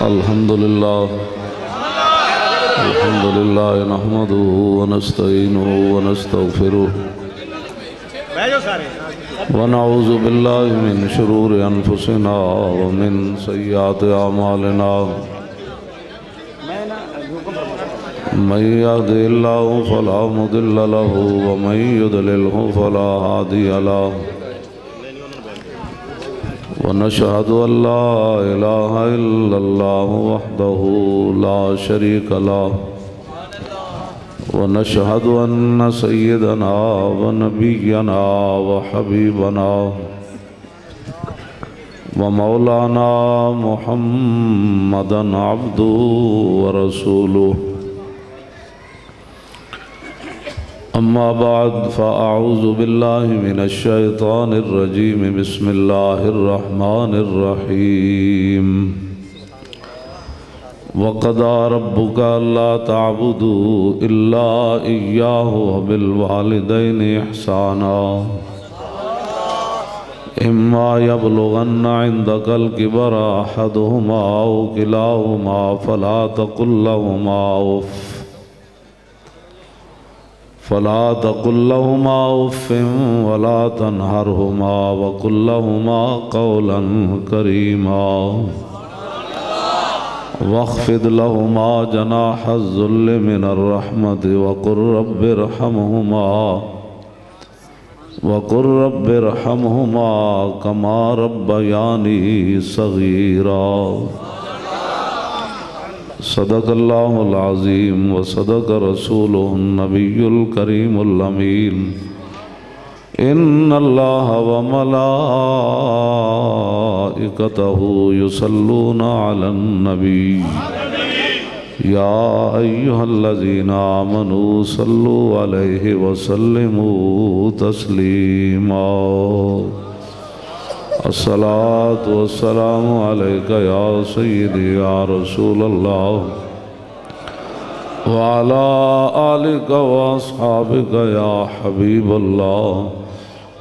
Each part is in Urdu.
الحمد لله نحمده ونستعينه ونستغفره ونعوذ بالله من شرور أنفسنا ومن سيئات أعمالنا من يهده الله فلا مضل له ومن يضلله فلا هادي له ونشهد أن لا إله إلا الله وحده لا شريك له ونشهد أن سيدنا ونبينا وحبيبنا ومولانا محمدا عبده ورسوله أما بعد فأعوذ بالله من الشيطان الرجيم بسم الله الرحمن الرحيم وقضى ربك ألا تعبدوا إلا إياه وبالوالدين إحسانا إما يبلغن عندك الكبر أحدهما أو كلاهما فلا تقل لهما أف ولا تنهرهما وقل لهما قولا كريما واخفض لهما جناح الذل من الرحمة وقل رب ارحمهما كما ربياني صغيرا صدق الله العظيم وصدق رسوله النبي الكريم الأمين إن الله وملائكته يصلون على النبي يا أيها الذين آمنوا صلوا عليه وسلموا تسليما الصلاة والسلام عليك يا سيدي يا رسول الله وعلى آلك وأصحابك يا حبيب الله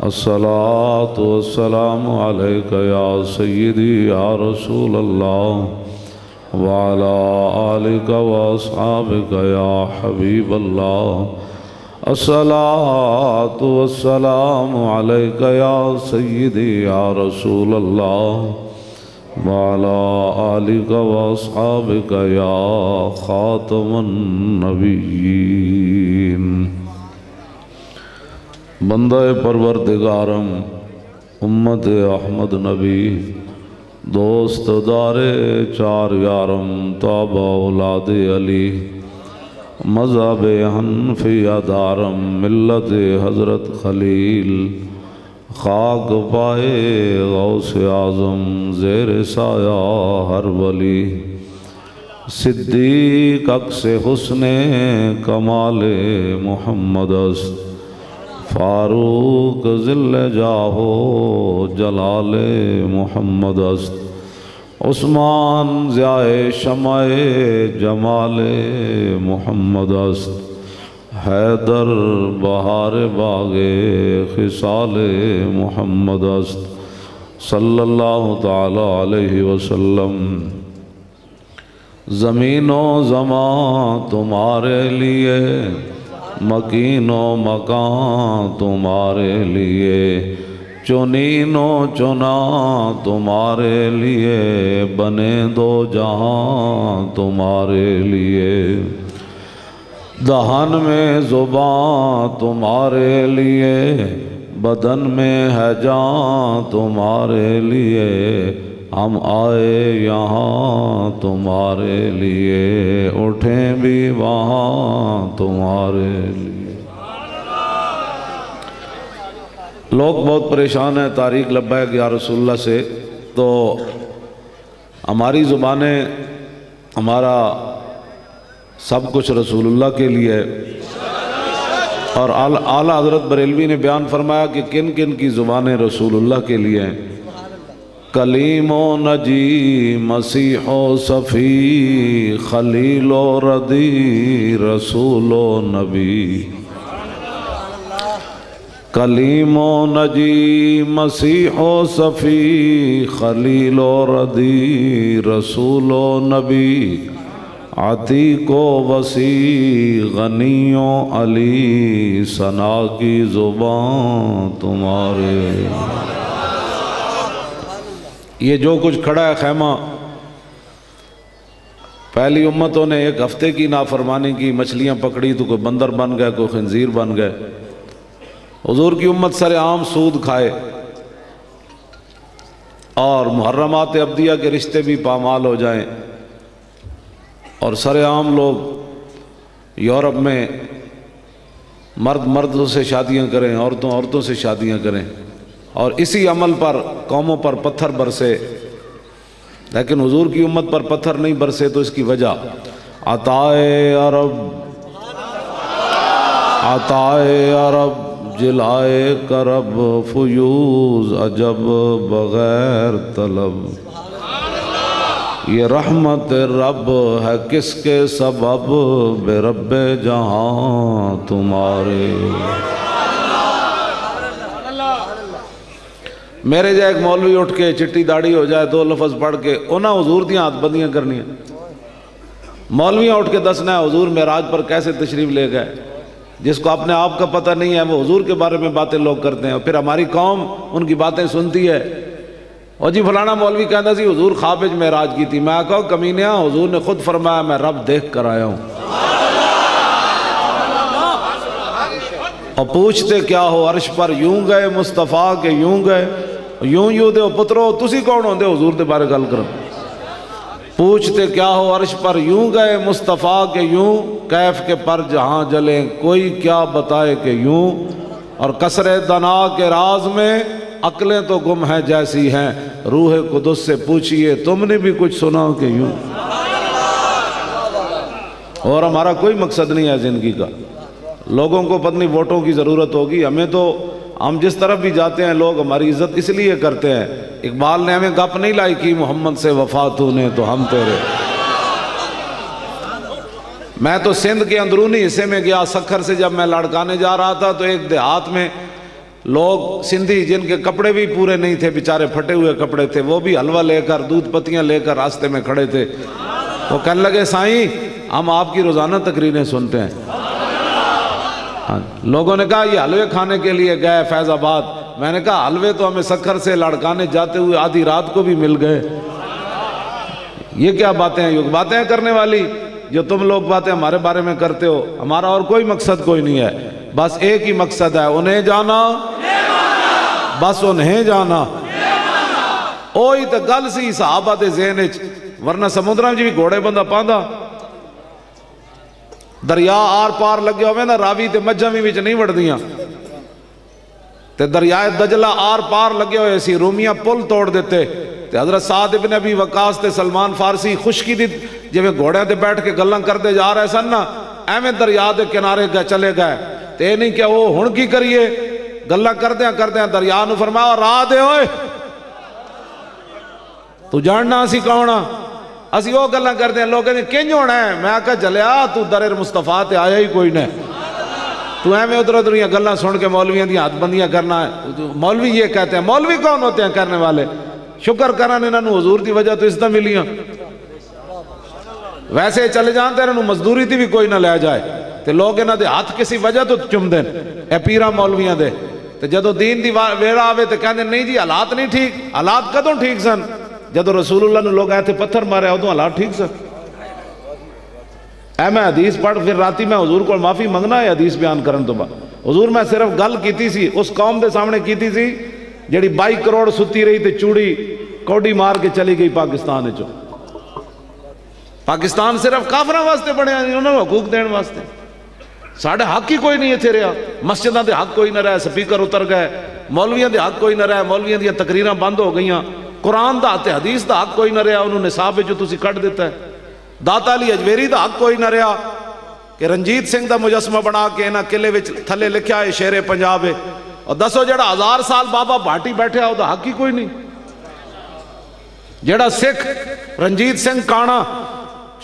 الصلاة والسلام عليك يا سيدي يا رسول الله وعلى آلك وأصحابك يا حبيب الله الصلاة والسلام عليك يا سيدي يا رسول الله وعلى آلك وأصحابك يا خاتم النبيين بندہ پروردگارم امت احمد نبی دوست دار چار یارم تابع اولاد علی مذہب حنفیہ دارم ملت حضرت خلیل خاک پائے غوث اعظم زیر سایہ ہر ولی صدیق عکس حسن کمال محمد است فاروق ذل جاہو جلال محمد است عثمان ضیاء شمع جمال محمد است حیدر بہار باغ خصال محمد است صلی اللہ تعالی علیہ وسلم زمین و زمان تمہارے لیے مکین و مکان تمہارے لیے چنین و چنا تمہارے لیے بنے دو جہاں تمہارے لیے دہن میں زبان تمہارے لیے بدن میں ہے جان تمہارے لیے ہم آئے یہاں تمہارے لیے اٹھیں بھی وہاں تمہارے لیے لوگ بہت پریشان ہیں تاریخ لبیک یا رسول اللہ سے تو ہماری زبانیں ہمارا سب کچھ رسول اللہ کے لیے اور اعلیٰ حضرت بریلوی نے بیان فرمایا کہ کن کن کی زبانیں رسول اللہ کے لیے ہیں کلیم و نجی مسیح و صفی خلیل و ردی رسول و نبی کلیم و نجی مسیح و صفی خلیل و ردی رسول و نبی عتیق و وسیع غنی و علی ثنا کی زبان تمہارے۔ یہ جو کچھ کھڑا ہے خیمہ، پہلی امتوں نے ایک ہفتے کی نافرمانی کی، مچھلیاں پکڑی تو کوئی بندر بن گئے، کوئی خنزیر بن گئے۔ حضور کی امت سر عام سود کھائے اور محرمات عبدیہ کے رشتے بھی پامال ہو جائیں، اور سر عام لوگ یورپ میں مرد مردوں سے شادیاں کریں، عورتوں عورتوں سے شادیاں کریں، اور اسی عمل پر قوموں پر پتھر برسے، لیکن حضور کی امت پر پتھر نہیں برسے۔ تو اس کی وجہ عطائے عرب، عطائے عرب جلائے کرب فیوز عجب بغیر طلب، یہ رحمت رب ہے کس کے سبب بے رب جہاں تمہارے۔ میرے جا ایک مولوی اٹھ کے چٹی داڑھی ہو جائے، 2 لفظ پڑھ کے انہاں حضور دیاں ہاتھ بندیاں کرنی ہیں۔ مولویاں اٹھ کے دسنا ہے حضور معراج پر کیسے تشریف لے گئے، جس کو اپنے آپ کا پتہ نہیں ہے وہ حضور کے بارے میں باتیں لوگ کرتے ہیں، اور پھر ہماری قوم ان کی باتیں سنتی ہے۔ اور جی فلانا مولوی کہتا سی حضور خواب وچ معراج کی تھی، میں کہا کمینیاں حضور نے خود فرمایا میں رب دیکھ کر آیا ہوں۔ اور پوچھتے کیا ہو عرش پر یوں گئے مصطفیٰ کے یوں گئے، یوں دے پترو تسی کون ہوندے حضور دے بارے گل کرو۔ پوچھتے کیا ہو عرش پر یوں گئے مصطفیٰ کے یوں، کیف کے پر جہاں جلیں کوئی کیا بتائے کہ یوں، اور کثر دنا کے راز میں عقلیں تو گم ہیں جیسی ہیں، روح قدس سے پوچھئے تم نے بھی کچھ سنا کہ یوں۔ اور ہمارا کوئی مقصد نہیں ہے زندگی کا، لوگوں کو پتنی ووٹوں کی ضرورت ہوگی، ہمیں تو ہم جس طرف بھی جاتے ہیں لوگ ہماری عزت اس لیے کرتے ہیں۔ اقبال نے ہمیں گپ نہیں لائی کی محمد سے وفا تو نے تو ہم تیرے۔ میں تو سندھ کے اندرونی حصے میں گیا، سکھر سے جب میں لڑکانے جا رہا تھا تو ایک دیہات میں لوگ سندھی جن کے کپڑے بھی پورے نہیں تھے، بیچارے پھٹے ہوئے کپڑے تھے، وہ بھی حلوہ لے کر دودھ پتیاں لے کر راستے میں کھڑے تھے۔ وہ کہنے لگے سائیں ہم آپ کی روزانہ تقریریں سنتے ہیں۔ لوگوں نے کہا یہ حلوے کھانے کے لیے گئے فیض آباد، میں نے کہا حلوے تو ہمیں سکھر سے لڑکانے جاتے ہوئے آدھی رات کو بھی مل گئے۔ یہ کیا باتیں ہیں، یہ باتیں کرنے والی جو تم لوگ باتیں ہمارے بارے میں کرتے ہو، ہمارا اور کوئی مقصد کوئی نہیں ہے، بس ایک ہی مقصد ہے انہیں جانا، بس انہیں جانا۔ اوہی تو گل سی صحابہ دے ذہن وچ، ورنہ سمندراں وچ بھی گھوڑے بندہ پاندا، دریا آر پار لگے ہوئے نا راوی تے مجھاں بھی وچ نہیں وڑدیاں، تے دریائے دجلہ آر پار لگے ہوئے سی، رومیاں پل توڑ دیتے، تے حضرت سعد ابن ابی وقاص تے سلمان فارسی خوشکی دی جویں گھوڑے تے بیٹھ کے گلاں کردے جا رہے سن نا، ایویں دریا دے کنارے گئے چلے گئے، تے نہیں کہ وہ ہن کی کریے، گلاں کردیاں دریا نو فرمایا راہ دے ہوئے تو جاننا اسی کون ہاں، اسی وہ گلاں کردے ہیں، لوگ کہتے ہیں کنج ہونا ہے، میں کہا جلیا تو در مصطفیٰ تے آیا ہی کوئی نہیں، تو ایویں ادھر ادھر یہ گلاں سن کے مولویاں دی ہاتھ بندیاں کرنا ہے۔ مولوی یہ کہتے ہیں، مولوی کون ہوتے ہیں کرنے والے؟ شکر کرنے انہوں نے حضور دی وجہ تو اس طرح ملیاں، ویسے چلے جانتے ہیں انہوں مزدوری تھی بھی کوئی نہ لے جائے، تے لوگ انہوں دے ہاتھ کسی وجہ تو چم دیں اے پیرہ مولویاں دے، تے جدو دین دی ویڑا آوے تے کہنے نہیں جی حالات نہیں ٹھیک، حالات کدوں ٹھیک سن؟ جدو رسول اللہ نے لوگ آئے تھے پتھر مارے ادوں حالات ٹھیک سن۔ اے میں حدیث پڑھ پھر راتی میں حضور کو معافی منگنا ہے حدیث بیان کرن تو بعد، حضور میں صرف گل کیتی سی اس قوم دے سامنے کیتی سی جڑی 22 کروڑ ستی رہی تے چوڑی کوڈی مار کے چلی گئی پاکستان چو۔ پاکستان صرف کافراں واسطے بڑھیا نہیں، انہوں نے حقوق دین واسطے، ساڑھے حق ہی کوئی نہیں ہے تھے رہا، مسجدہ دے حق کوئی نہ رہے، سپیکر اتر گئے، مولویاں دے حق کوئی نہ رہے، مولویاں دیا تقریراں بند ہو گئیاں، قرآن دا تے حدیث دا حق کوئی نہ رہا، انہوں نے نصاب جو تسی کٹ دیتا ہے، داتا علی اجویری دا حق کوئی نہ رہا کہ رنجیت سنگھ دا مجسمہ بنا کے انہاں قلعے وچ تھلے لکھیا ہے شیر پنجاب ہے، اور دسو جڑا 1000 سال بابا بھاٹی بیٹھے ہو دا حق ہی کوئی نہیں، جڑا سکھ رنجیت سنگھ کانا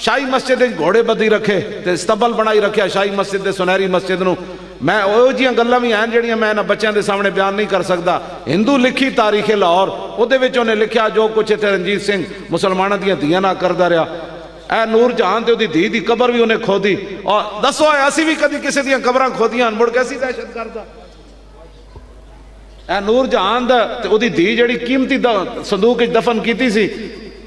شاہی مسجد گھوڑے بدی رکھے تے استبل بنائی رکھیا شاہی مسجد دے سنہری مسجد نو میں وہ جیاں گلاں بھی ہیں جڑیاں میں نہ بچیاں دے سامنے بیان نہیں کر سکتا. ہندو لکھی تاریخ لاہور اودے وچ انہیں لکھیا جو کچھ تے رنجیت سنگھ مسلماناں دیاں دھیاں نہ کردا رہیا. اے نور جہان تے اودی دھی دی قبر بھی انہیں کھودی. اور دسو اسی بھی کدی کسی دیاں قبراں کھودیاں مڑ کیسی دہشت کردا. اے نور جہان دا تے اودی دھی جڑی قیمتی صندوق وچ دفن کیتی سی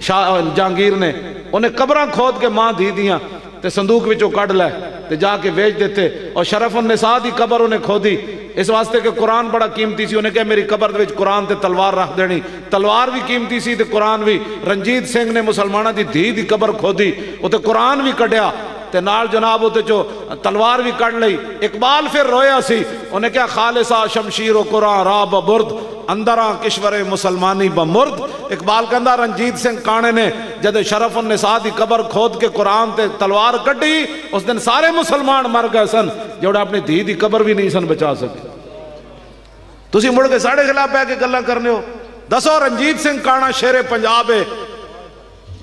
شاہ جہانگیر نے, انہیں قبراں کھود کے ماں دھی دیاں تے صندوق وچوں کڈ لے تے جا کے بیچ دیتے. اور شرف النساء دی قبر انہیں کھودی اس واسطے کہ قرآن بڑا قیمتی سی. انہیں کہا میری قبر دے وچ قرآن تے تلوار رکھ دینی. تلوار بھی قیمتی سی تے قرآن بھی. رنجیت سنگھ نے مسلمانہ دی دھی دی قبر کھودی وہ تے قرآن بھی کڈیا تے نال جناب ہوتے جو تلوار بھی کٹ لئی. اقبال پھر رویا سی, انہیں کہا خالصہ شمشیر و قرآن را ببرد اندراں کشور مسلمانی بمرد. اقبال کہندا رنجیت سنگھ کانے نے جد شرف النساء دی قبر کھود کے قرآن تے تلوار کٹی اس دن سارے مسلمان مر گئے سن جوڑا اپنی دھی دی قبر بھی نہیں سن بچا سکے. تسی مڑ کے ساڑھے خلاف پہ کے گلہ کرنے ہو. دسو رنجیت سنگھ کانا شیر پنجاب ہے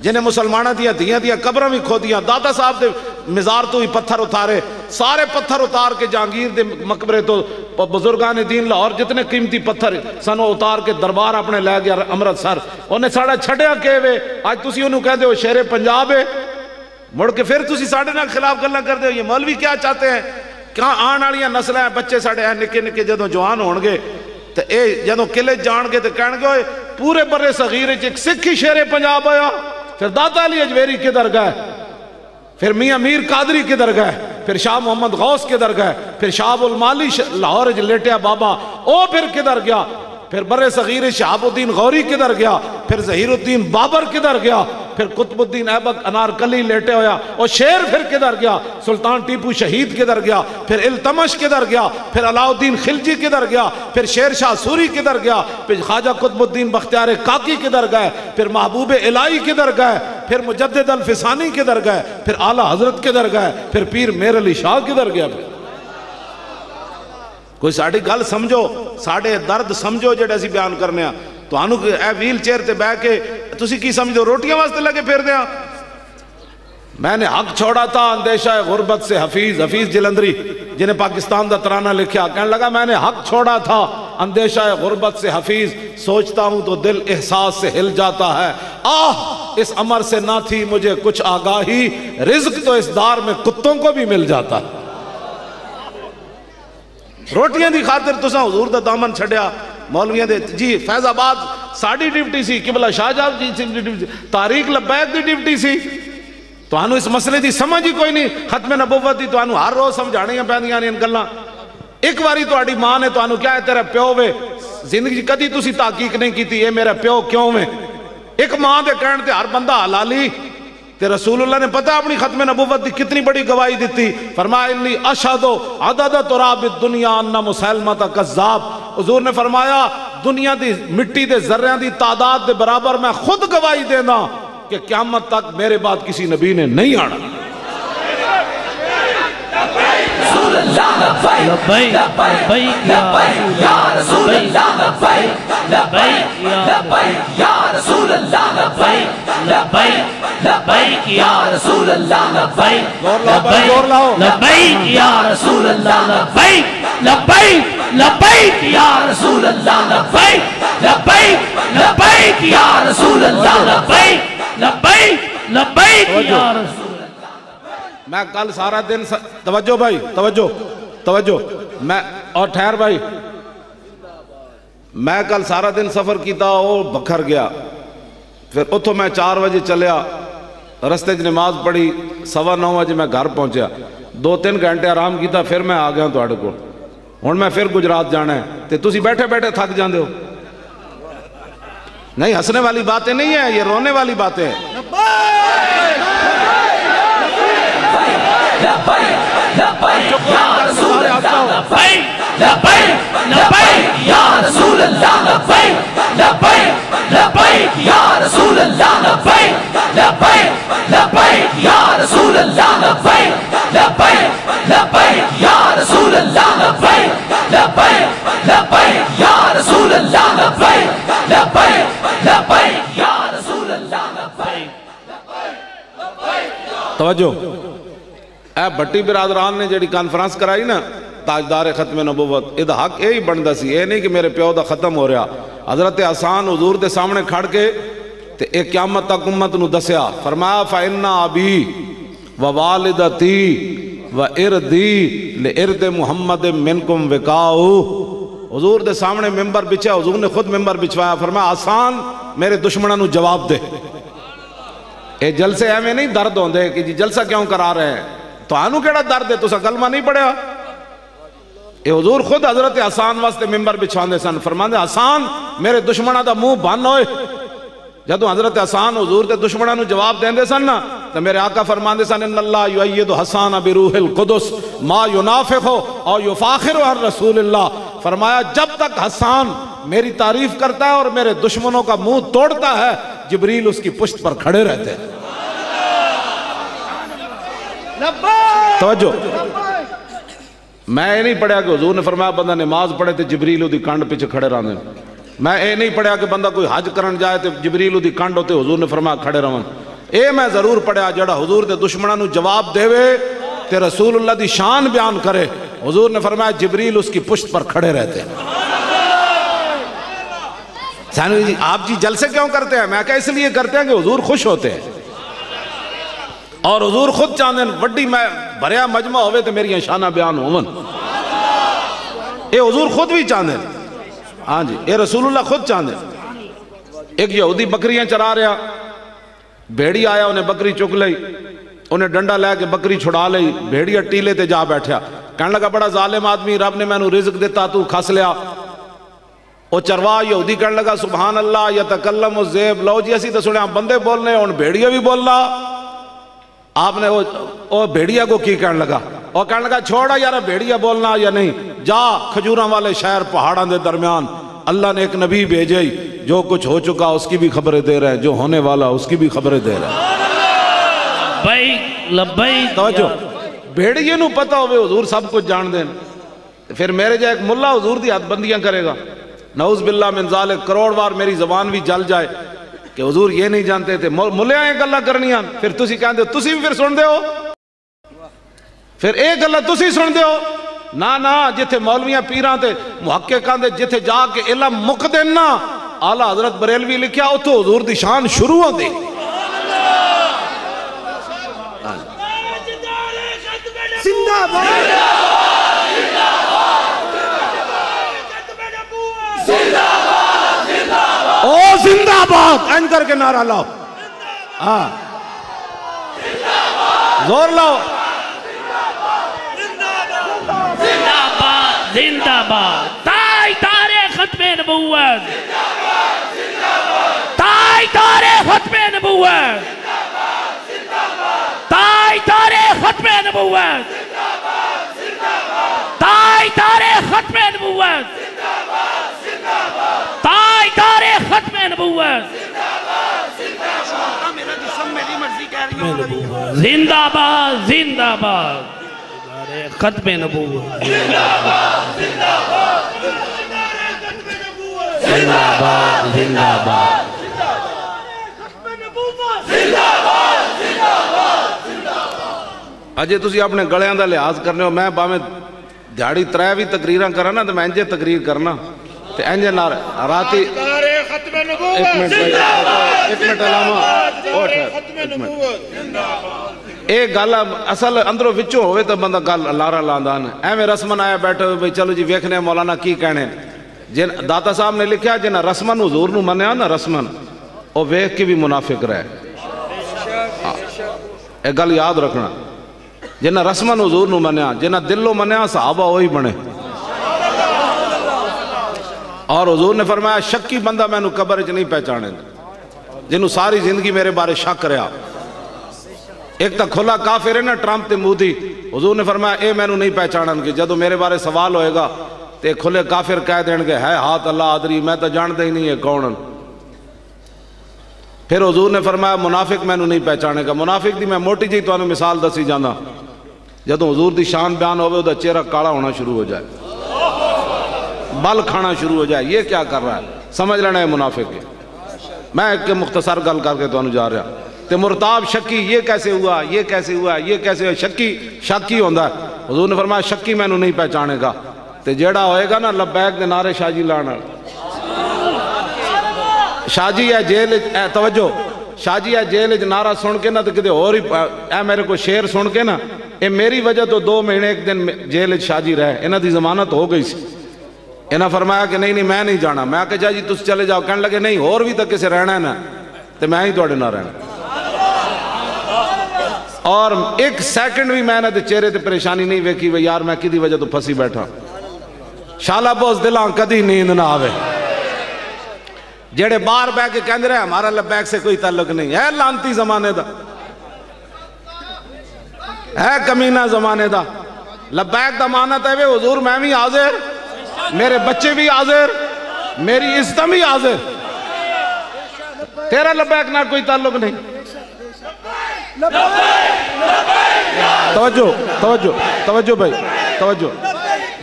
جنہیں مسلمانہ دیا دیا دیا قبریں بھی کھودیاں. دادا صاحب دے مزار تو ہی پتھر اتارے, سارے پتھر اتار کے جہانگیر دے مقبرے تو بزرگان دین لاہور جتنے قیمتی پتھر سن وہ اتار کے دربار اپنے لے گیا امرتسر. انہیں ساڑھا چھڑیا کہ وے آج تسی انہوں کہہ دے ہو شیر پنجاب ہے, مڑ کے پھر تسی ساڑھے نہ خلاف گلہ کر دے ہو. یہ مولوی کیا چاہتے ہیں؟ کہاں آن والیاں نسلیں بچے ساڑھے ہیں نکے نکے جدوں جوان ہون گے تو اے جدوں قلعے جان گے تو کہن گے پورے برے صغیر ایک سکھی شیر پنجاب آیا. پھر داتا علی اجویری کدھر گئے, پھر میاں میر قادری کدھر گئے, پھر شاہ محمد غوث کدھر گئے, پھر شاہ المالی لاہور لیٹیا بابا او پھر کدھر گیا, پھر برے صغیر شہاب الدین غوری کدھر گیا, پھر ظہیر الدین بابر کدھر گیا, پھر قطب الدین ایبک انارکلی لیٹے ہویا, اور شیر پھر کدھر گیا, سلطان ٹیپو شہید کدھر گیا, پھر التمش کدھر گیا, پھر علاء الدین خلجی کدھر گیا, پھر شیر شاہ سوری کدھر گیا, پھر خواجہ قطب الدین بختیار کاکی کدھر گئے, پھر محبوب الہی کدھر گئے, پھر مجدد الفسانی کدھر گئے, پھر اعلیٰ حضرت کدھر گئے, پھر پیر میر علی شاہ کدھر گیا. کوئی ساڑھی گل سمجھو, ساڑھے درد سمجھو جڑے اسی بیان کرنے ہیں. تو آنو اے ویل چیئر تے بے کے تسی کی سمجھو روٹیاں واسطے لگے پھر دیا. میں نے حق چھوڑا تھا اندیشہ غربت سے حفیظ, حفیظ جلندری جنہیں پاکستان دا ترانہ لکھیا, کہنے لگا میں نے حق چھوڑا تھا اندیشہ غربت سے حفیظ, سوچتا ہوں تو دل احساس سے ہل جاتا ہے, اس امر سے نہ تھی مجھے کچھ آگاہی, رزق تو اس دار میں کتوں کو بھی مل جاتا ہے. روٹیاں دی خاطر تساں حضور دا دامن چھڑیا مولویاں دے. جی فیض آباد ساڑھی ڈیوٹی سی, قبلہ شاہ جاب جی تاریخ لبیک دی ڈیوٹی سی. تو آنو اس مسئلے دی سمجھ ہی کوئی نہیں, ختم نبوت دی تو آنو ہر روز سمجھانے پہندیاں ان گلاں. ایک باری تو آڑی ماں نے تو آنو کیا ہے تیرا پیو وے, زندگی کدی تسی تحقیق نہیں کی تھی اے میرا پیو کیوں میں. ایک ماں دے کہن تے ہر بندہ حلالی تے رسول اللہ نے پتہ اپنی ختم نبوت دی کتنی بڑی گواہی دیتی. فرمایا انی اشہدو عدد تراب الدنیا ان مسلمہ کذاب. حضور نے فرمایا دنیا دی مٹی دے ذریاں دی تعداد دے برابر میں خود گواہی دینا کہ قیامت تک میرے بعد کسی نبی نے نہیں آنا. لبیک لبیک یا رسول اللہ, لبیک لبیک یا رسول اللہ, لبیک لبیک لبیک یا رسول اللہ, لبیک لبیک یا رسول اللہ, لبیک لبیک لبیک یا رسول اللہ, لبیک لبیک لبیک یا رسول اللہ, لبیک لبیک لبیک یا رسول. میں کل سارا دن توجہ بھائی توجہ توجہ میں اور ٹھہر بھائی, میں کل سارا دن سفر کیتا وہ بکھر گیا. پھر اتھو میں 4 بجے چلیا, رستے چ نماز پڑھی, 9:15 بجے میں گھر پہنچیا, 2-3 گھنٹے آرام کیتا, پھر میں آ گیا ہوں تواڈے کول. ہن میں پھر گجرات جانا ہے تے تسی بیٹھے بیٹھے تھک جاندے ہو. نہیں ہنسنے والی باتیں نہیں ہیں, یہ رونے والی باتیں ہیں. لبیک لبیک یا رسول اللہ, لبیک لبیک لبیک یا رسول اللہ, لبیک لبیک لبیک یا رسول اللہ, لبیک لبیک لبیک یا رسول اللہ, لبیک لبیک لبیک یا رسول اللہ, لبیک لبیک لبیک یا رسول اللہ, لبیک لبیک لبیک یا رسول اللہ, لبیک. توجہ, اے بھٹی برادران نے جڑی کانفرنس کرائی نا تاجدار ختم نبوت یہ حق یہی بنتا سی، یہ نہیں کہ میرے پیو دا ختم ہو رہا۔ حضرت حسان حضور دے سامنے کھڑ کے تے ایک قیامت تک امت نو دسیا، فرمایا فَإِنَّ أَبِي وَوَالِدَتِي وَإِرْدِي لِإِرْدِ مُحَمَّدٍ مِّنْكُمْ وِقَاؤُ۔ حضور دے سامنے ممبر بچھا، حضور نے خود ممبر بچھوایا، فرمایا حسان میرے دشمنوں نو جواب دے۔ اے جلسے ایویں نہیں درد ہوندے کہ جی جلسہ کیوں کرا رہے ہیں، تو آنو کیڑا درد ہے، تو سا کلمہ نہیں پڑھیا۔ اے حضور خود حضرت حسان واسطے ممبر بچھاندے سن، فرماندے حسان میرے دشمنوں دا منہ بن ہوئے۔ جدو حضرت حسان حضور دے دشمنوں نو جواب دیندے سن نا، تو میرے آقا فرماندے سن ان اللہ یؤید حسان بروح القدس ما ینافخ او یفاخر عن رسول اللہ۔ فرمایا جب تک حسان میری تعریف کرتا ہے اور میرے دشمنوں کا منہ توڑتا ہے، جبریل اس کی پشت پر کھڑے رہتے ہیں۔ توجہ، میں یہ نہیں پڑھیا کہ حضور نے فرمایا بندہ نماز پڑھے تو جبریل دی کنڈ پیچھے کھڑے رہنے۔ میں یہ نہیں پڑھیا کہ بندہ کوئی حج کرن جائے تو جبریل دی کنڈ ہوتے حضور نے فرمایا کھڑے رہن۔ اے میں ضرور پڑھیا جڑا حضور دے دشمنوں نو جواب دے وے تے رسول اللہ دی شان بیان کرے، حضور نے فرمایا جبریل اس کی پشت پر کھڑے رہتے ہیں۔ سانوی جی آپ جی جلسے کیوں کرتے ہیں؟ میں کہا اس لیے کرتے ہیں کہ حضور خوش ہوتے ہیں، اور حضور خود چاندے وڈی میں بھریا مجمع ہوئے تو میری شانہ بیان ہون۔ اے حضور خود بھی چاندے، ہاں جی اے رسول اللہ خود چاندے۔ ایک یہودی بکریاں چرا رہا، بھیڑی آیا انہیں بکری چک لئی، انہیں ڈنڈا لے کے بکری چھڑا لئی، بھیڑیا ٹیلے تے جا بیٹھیا، کہنے لگا بڑا ظالم آدمی، رب نے میں نو رزق دیتا تو کھس لیا۔ وہ چرواہ یہودی کہنے لگا سبحان اللہ یتکلم الذئب، لو جی اسی تو سنے ہم بندے بولنے ان بھیڑیا بھی بولنا۔ آپ نے وہ بھیڑیا کو کی کہنے لگا، اور کہنے لگا چھوڑا یار بھیڑیا بولنا یا نہیں، جا کھجوراں والے شہر پہاڑاں دے درمیان اللہ نے ایک نبی بھیجے، جو کچھ ہو چکا اس کی بھی خبریں دے رہے ہیں، جو ہونے والا اس کی بھی خبریں دے رہے ہیں۔ لبیک لبیک۔ توجہ، بھیڑیے نو پتہ ہوئے حضور سب کچھ جان دیں، پھر میرے جائے ایک ملہ حضور دی حد بندیاں کرے گا، نعوذ باللہ من ذالک، کروڑ بار میری زبان بھی جل جائے کہ حضور یہ نہیں جانتے تھے، ملے آئیں گلہ کرنی آن، پھر تسی کہندے ہو، تسی بھی پھر سن دے ہو، پھر ایک گلہ تسی سن دے ہو، نا جتھے مولویاں پیران تے محققان دے جتھے جا کے علم مک دینا، اعلیٰ حضرت بریلوی لکھیا او تو حضور دی شان شروع ہو دی۔ زندہ باد او زندہ باد این کر کے نعرہ لاؤ، ہاں زور لاؤ، زندہ باد تاجدار ختم نبوت، تاجدار ختم نبوت، تاجدار ختم نبوت، تاجدار ختم نبوت، تاجدار ختم نبوت، زندہ باد زندہ باد ختم نبوت، زندہ باد زندہ باد، اجے تسی اپنے گلیاں دا لحاظ کرنے ہو، میں باہمیں دیہڑی ترے بھی تقریراں کرنا تو میں انجے تقریر کرنا تے انجے نار راتی ایک منٹ علامہ ایک گل اصل اندروں وچوں ہوئے تو بندہ گل لارا لاندان ہے، ایویں رسمن آیا بیٹھے ہوئے بھئی چلو جی ویکھنے مولانا کی کہنے، جن داتا صاحب نے لکھیا جنہ رسمن حضور نو منیا نا رسمن او ویکھ کے بھی منافق رہے، ایک گل یاد رکھنا، جنہ رسمن حضور نو منیا، جنہ دلو منیا صحابہ وہی بنے، اور حضور نے فرمایا شکی بندہ میں نو قبر وچ نہیں پہچانے، جنہوں ساری زندگی میرے بارے شک رہا، ایک تا کھلا کافر ہے نا ٹرمپ تے مودی، حضور نے فرمایا اے میں نو نہیں پہچانن گے، جدو میرے بارے سوال ہوئے گا تے کھلے کافر کہہ دیں گے ہے ہاتھ اللہ آدری میں تو جانتے ہی نہیں ہے کونن۔ پھر حضور نے فرمایا منافق میں نو نہیں پہچانے گا، منافق دی میں موٹی جی تو انہوں مثال دسی جانا، جدو حضور دی شان بیان ہوئے دا چہرہ کالا ہونا شروع ہو جائے، بل کھانا شروع ہو جائے، یہ کیا کر رہا ہے، سمجھ لینا ہے منافق ہے۔ میں ایک مختصر گل کر کے تو انہوں جا رہا تے مرتاب شکی یہ کیسے ہوا، یہ کیسے ہوا، یہ کیسے ہوا، شکی ہوندہ ہے۔ حضور نے فرمایا شکی میں نہیں پہچانے گا تے جیڑا ہوئے گا نا لبیک دے نعرے شاہ جی لانا شاہ جی ہے جیل توجہ شاہ جی ہے جیل نعرہ سن کے نا تو کدے اور ہی اے میرے کو شیر سن کے نا اے میری وجہ تو 2 مہینے ایک دن جیل شاہ جی رہے انہاں دی ضمانت ہو گئی سی انہاں فرمایا کہ نہیں میں نہیں جانا میں کہ جی تس چلے جاؤ کہنے لگے نہیں اور بھی تک کسے رہنا ہے نا تو میں ہی توڑے نہ رہنا اور 1 سیکنڈ بھی میں نے چہرے تے پریشانی نہیں ویکھی وی یار میں کدی وجہ تو پھسی بیٹھا شالہ بوز دلان کدی نیند نہ آوے جڑے بار بہ کے کہندے رہے ہمارا لبیک سے کوئی تعلق نہیں ہے لانتی زمانے دا ہے کمینہ زمانے دا لبیک دا مانت ہے وے حضور میں بھی حاضر میرے بچے بھی حاضر میری عزت بھی حاضر تیرا لبیک نہ کوئی تعلق نہیں توجہ توجہ توجہ بھائی توجہ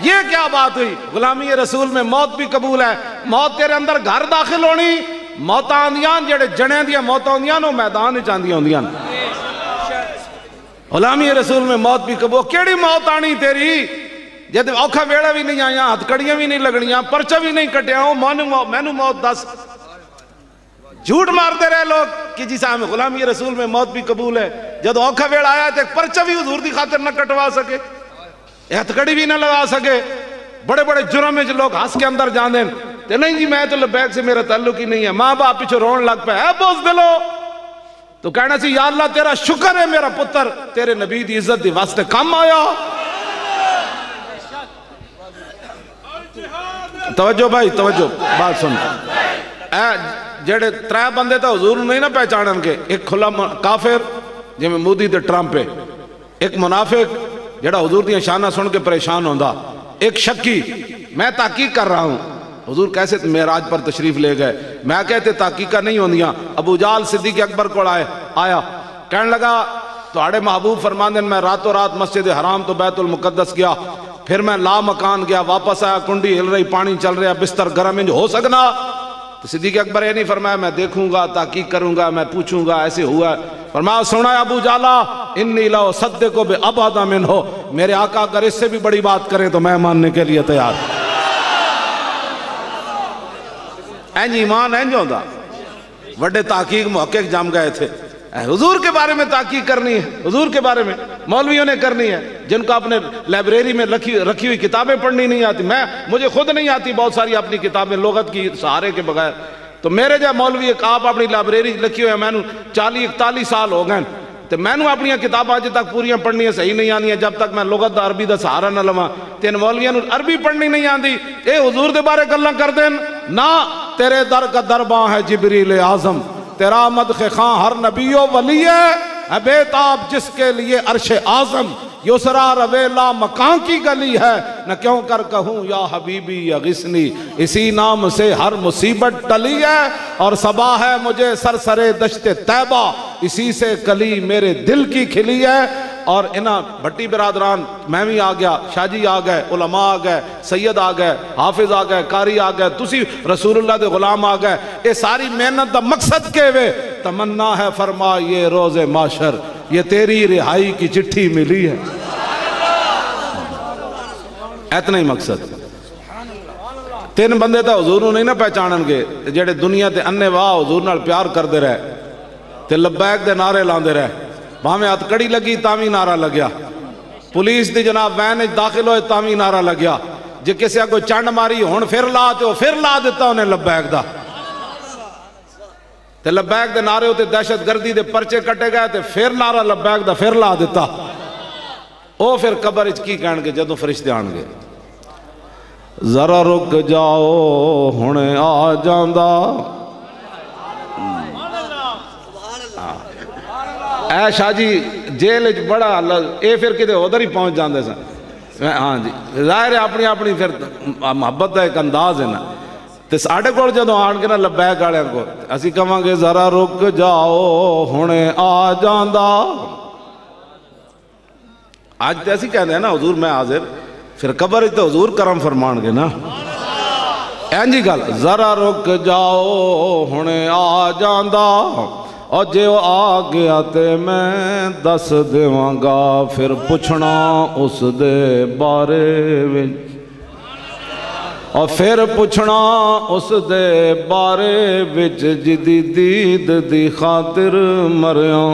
یہ کیا بات ہوئی غلامی رسول میں موت بھی قبول ہے موت تیرے اندر گھر داخل ہونی موت آندیاں جڑے جڑیں دیا موت آندیاں نو میدان چاندیاں ہوندیاں غلامی رسول میں موت بھی قبول کیڑی موت آنی تیری جد اوکھا ویڑا بھی نہیں آیا ہتھ کڑیاں بھی نہیں لگنیاں پرچہ بھی نہیں کٹیا ہوں مینو موت دس جھوٹ مارتے رہے لوگ کہ جی صاحب غلامی رسول میں موت بھی قبول ہے جد اوکھا ویڑا آیا تو پرچہ بھی حضور دی خاطر نہ کٹوا سکے ہتھ کڑی بھی نہ لگا سکے بڑے بڑے جرم میں جو لوگ ہنس کے اندر جان دیں تو نہیں جی میں تو لبیک سے میرا تعلق ہی نہیں ہے ماں باپ پیچھے رون لگ پہ ہے بوز دلو تو کہنا سی یا اللہ تیرا شکر ہے میرا پتر تیرے نبی دی عزت دی واسطے کم آیا توجہ بھائی توجہ بات سن جڑے 3 بندے تا حضور نہیں نہ پہچانن کے ایک کھلا کافر جی میں مودی تے ٹرمپ ہے ایک منافق جڑا حضور دیاں شانہ سن کے پریشان ہوندا ایک شکی میں تحقیق کر رہا ہوں حضور کیسے معراج پر تشریف لے گئے میں کہتے تحقیقہ نہیں ہوندیاں ابو جال صدیق اکبر کو آیا کہنے لگا تہاڑے محبوب فرماندن میں راتوں رات مسجد حرام تو بیت المقدس گیا پھر میں لا مکان گیا واپس آیا کنڈی ہل رہی پانی چل رہا بستر گرم انج ہو سکنا تو صدیق اکبر یہ نہیں فرمایا میں دیکھوں گا تحقیق کروں گا میں پوچھوں گا ایسے ہوا ہے فرمایا سنا ہے ابو جالا انی لو صدقو بے ابعد من ہو میرے آقا اگر اس سے بھی بڑی بات کریں تو میں ماننے کے لیے تیار اینج ایمان اینج ہوندہ وڈے تحقیق محقق جام گئے تھے حضور کے بارے میں تحقیق کرنی ہے حضور کے بارے میں مولویوں نے کرنی ہے جن کو اپنے لائبریری میں رکھی ہوئی کتابیں پڑھنی نہیں آتی مجھے خود نہیں آتی بہت ساری اپنی کتابیں لغت کی سہارے کے بغیر تو میرے جا مولوی ایک آپ اپنی لائبریری لکھی ہوئے میں 40-41 سال ہو گئے تو میں نے اپنی کتابیں اج تک پوریاں پڑھنی ہے صحیح نہیں آنی ہے جب تک میں لغت دا عربی دا سہارا نہ لواں تین مولویاں عربی پڑھنی نہیں آندی اے حضور دے بارے گلاں کر دین نہ تیرے در کا درباں ہے جبریل اعظم تیرا مدح خاں ہر نبی و ولی ہے بے تاب جس کے لیے عرش اعظم یسرا رویلا مکان کی گلی ہے نہ کیوں کر کہوں یا حبیبی یا غسنی اسی نام سے ہر مصیبت ٹلی ہے اور صبا ہے مجھے سرسرے دشت طیبہ اسی سے کلی میرے دل کی کھلی ہے اور انہاں بھٹی برادران میں بھی آ گیا شاہ جی آ گئے علماء آ گئے سید آ گئے حافظ آ گئے قاری آ گئے تسی رسول اللہ دے غلام آ گئے یہ ساری محنت دا مقصد کے وے تمنا ہے فرما یہ روز معاشر یہ تیری رہائی کی چٹھی ملی ہے اتنا ہی مقصد 3 بندے تا حضور نہیں نہ پہچانن گے جڑے دنیا تے انے واہ حضور نال پیار کر دے رہے تے لبیک دے نعرے لاندے رہے وہاں میں ہتھ کڑی لگی تامی نعرہ لگیا پولیس دی جناب وین داخل ہوئے تامی نعرہ لگیا جے کسی کوئی چانڈ ماری ہون پھر لا تے پھر لا دیتا انہیں لبیک دا تے لبیک دے نعرے ہوتے دہشت گردی دے پرچے کٹے گئے تے پھر نعرہ لبیک دا پھر لا دیتا او پھر قبر اچ کی کہن کے جدوں فرشتے آن گے ذرا رک جاؤ ہنے آ جاندہ اے شاہ جی جیل بڑا اے پھر کدے ادھر ہی پہنچ جاندے سن ہاں جی ظاہر ہے اپنی اپنی پھر محبت کا ایک انداز ہے نا تے ساڈے کول جدوں آن کے نا لبیک والے کو اسی کہاں گے ذرا رک جاؤ ہنے آ جاندہ آج تے اسی کہندے ہیں نا حضور میں حاضر پھر قبر تے حضور کرم فرمان گے نا این جی گل ذرا رک جاؤ ہنے آ جاندہ اور جو آ گیا تے میں دس دیواں گا پھر پوچھنا اس دے بارے وچ اور پھر پوچھنا اس دے بارے وچ جدی دید دی خاطر مریاں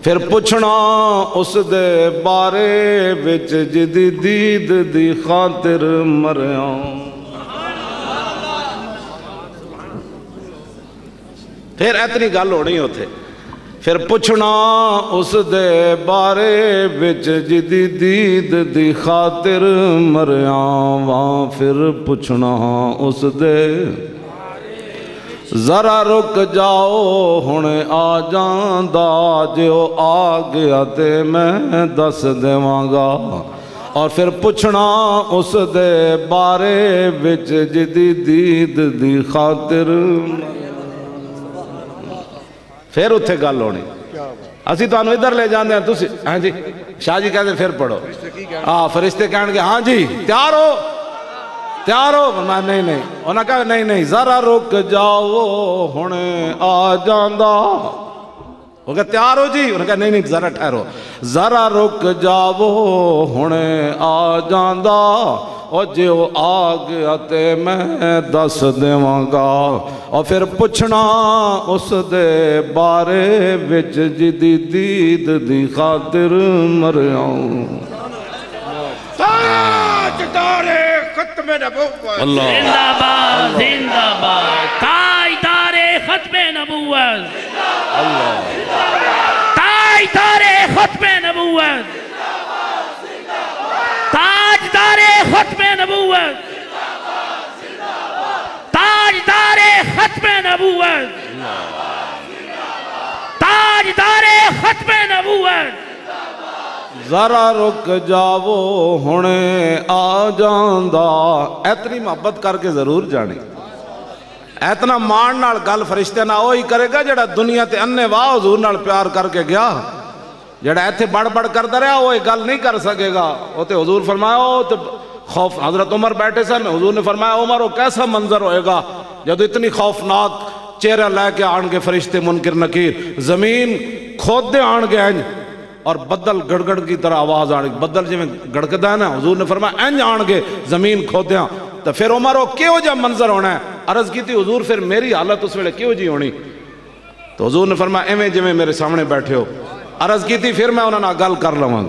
پھر پوچھنا اس دے بارے وچ جدی دید دی خاطر مریاں پھر اتنی گل ہونی ہوتے پھر پوچھنا اس دے بارے وچ جدی دید دی خاطر مریاں وہاں پھر پوچھنا اس دے ذرا رک جاؤ ہنے آ جاندا جو آ گیا تے میں دس دیواں گا اور پھر پوچھنا اس دے بارے وچ جدی دید دی خاطر پھر اتھے گل ہونی اسی تو انہوں ادھر لے جاندے ہیں تسی ہاں جی شاہ جی کہتے ہیں پھر پڑھو فرشتے کہنے گے ہاں جی تیار ہو نہیں انہوں نے کہا نہیں ذرا رک جاؤ ہنے آ جاندا وہ کہا تیار ہو جی انہوں نے کہا نہیں ذرا ٹھہرو ذرا رک جاؤ ہنے آ جاندا اور جو آ گیا تے میں دس دیواں گا اور پھر پوچھنا اس دے بارے وچ جدی دید دی خاطر مریاں تاجدار ختم نبوت زندہ باد زندہ باد تاجدار ختم نبوت تاجدار ختم نبوت تاجدار ختم نبوت تاجدار ختم نبوت تاجدار ختم نبوت ذرا رک جاؤ ہنے آ جاندا اتنی محبت کر کے ضرور جانی اتنا مان نال گل فرشتے نہ وہی کرے گا جڑا دنیا تے انے واہ حضور نال پیار کر کے گیا جڑا ایتھے بڑھ کرتا رہا وہ گل نہیں کر سکے گا وہ تے حضور فرمایا وہ تے خوف حضرت عمر بیٹھے سن حضور نے فرمایا عمر وہ کیسا منظر ہوئے گا جب اتنی خوفناک چہرہ لے کے آن کے فرشتے منکر نکیر زمین کھود دے آن کے آن اور بدل گڑگڑ کی طرح آواز آن گے بدل جی میں گڑکدہ ہے نا حضور نے فرمایا این آن گے زمین کھودیاں تو پھر عمر وہ کیوں جا منظر ہونا ہے عرض کی تھی حضور پھر میری حالت اس ویلے کیوں جی ہونی تو حضور نے فرمایا ایویں جی میں میرے سامنے بیٹھے ہو عرض کی تھی پھر میں انہوں نے گل کر لوں گا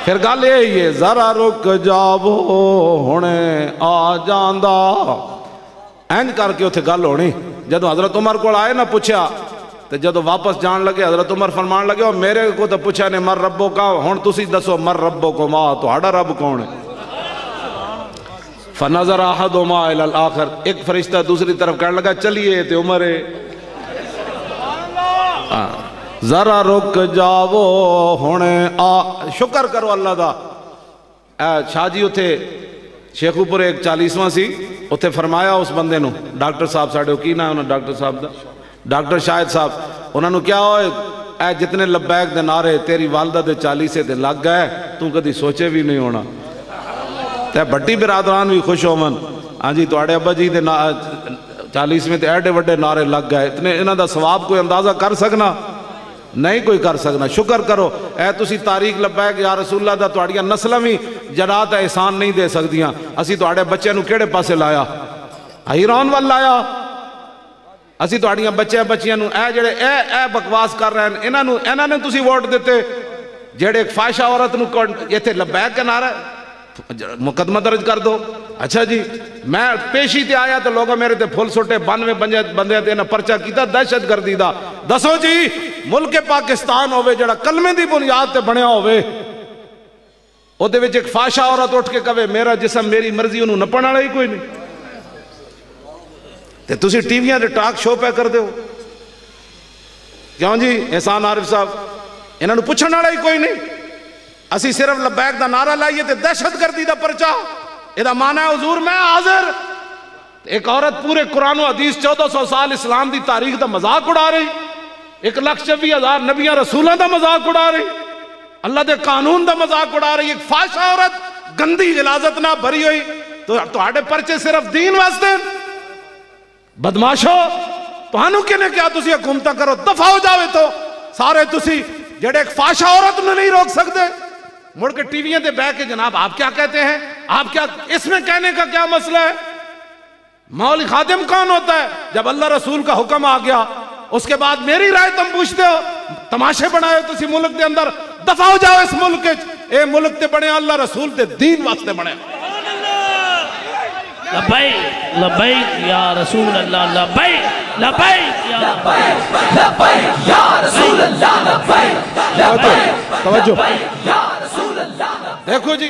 پھر گل یہ ذرا رک جاؤ ہونے آ جاندا اینج کر کے اتھے گل ہونی جدو حضرت عمر کو آئے نہ پوچھا تو جدو واپس جان لگے حضرت عمر فرمان لگے اور میرے کو تو پوچھا نے مر ربو کا ہون تسی دسو مر ربو کو ماں تو ہاڑا رب کون ہے فنظر احدہما الی الاخر ایک فرشتہ دوسری طرف کہنے لگا چلیے تے عمر ذرا رک جاؤ ہونے شکر کرو اللہ دا شاہ جی اتھے شیخو پور ایک 40واں سی اتھے فرمایا اس بندے نو ڈاکٹر صاحب ساڑھے ہو کی نا انہوں ڈاکٹر صاحب دا ڈاکٹر شاہد صاحب انہوں نے کیا ہوئے اے جتنے لبیک دے نعرے تیری والدہ دے 40 دے لگ گئے تو کدی سوچے بھی نہیں ہونا تے بھٹی برادران بھی خوش ہو من ہاں جی تو اڑے ابا جی دے 40 میں تے ایڈے وڈے نعرے لگ گئے اتنے انہوں دا ثواب کوئی اندازہ کر سکنا نہیں کوئی کر سکنا شکر کرو اے تسی تاریخ لبیک یا رسول اللہ دا توڑیاں نسلہ بھی جنات احسان نہیں دے سکدیاں اسی توڑے بچے نو کیڑے پاسے لایا حیران وال لایا اسی توڑیاں بچے بچیاں نو اے جڑے اے بکواس کر رہے ہیں انہاں نے تسی ووٹ دیتے جڑے ایک فائشہ عورت نو یہ تھے لبیک کا نعرہ مقدمہ درج کر دو اچھا جی میں پیشی تے آیا تو لوگوں میرے تے پھول سوٹے 92 بندے تے انہاں پرچہ کیتا دہشت گردی دا دسو جی ملک پاکستان ہوئے جڑا کلمے دی بنیاد تے بنیا ہوئے او دے وچ ایک فاشا عورت اٹھ کے کہے میرا جسم میری مرضی انہوں نپن والا ہی کوئی نہیں تے تسی ٹی ویاں دے ٹاک شو پہ کر دیو کیوں جی احسان عارف صاحب انہوں نے پوچھن والا ہی کوئی نہیں اسی صرف لبیک دا نعرہ لائیے تے دہشت گردی دا پرچہ ادا معنی ہے حضور میں حاضر ایک عورت پورے قرآن و حدیث 1400 سال اسلام دی تاریخ دا مذاق اڑا رہی 1,26,000 نبیاں رسولوں دا مذاق اڑا رہی اللہ دے قانون دا مذاق اڑا رہی ایک فاشا عورت گندی غلاظت نہ بھری ہوئی تو آڑے پرچے صرف دین واسطے بدماشو تہانوں کنے کیا تسی حکومتہ کرو دفع ہو جاوے تو سارے تسی جڑے ایک فاشا عورت نے نہیں روک سکتے مڑ کے ٹی ویاں دے بہ کے جناب آپ کیا کہتے ہیں آپ کیا اس میں کہنے کا کیا مسئلہ ہے مولوی خادم کون ہوتا ہے جب اللہ رسول کا حکم آ گیا اس کے بعد میری رائے تم پوچھتے ہو تماشے بنائے ہو تسی ملک دے اندر دفع ہو جاؤ اس ملک اے ملک تے بنے اللہ رسول دے دین واسطے بنے لبیک لبیک یا رسول اللہ لبیک لبیک یا رسول اللہ لبیک توجہ یا رسول اللہ دیکھو جی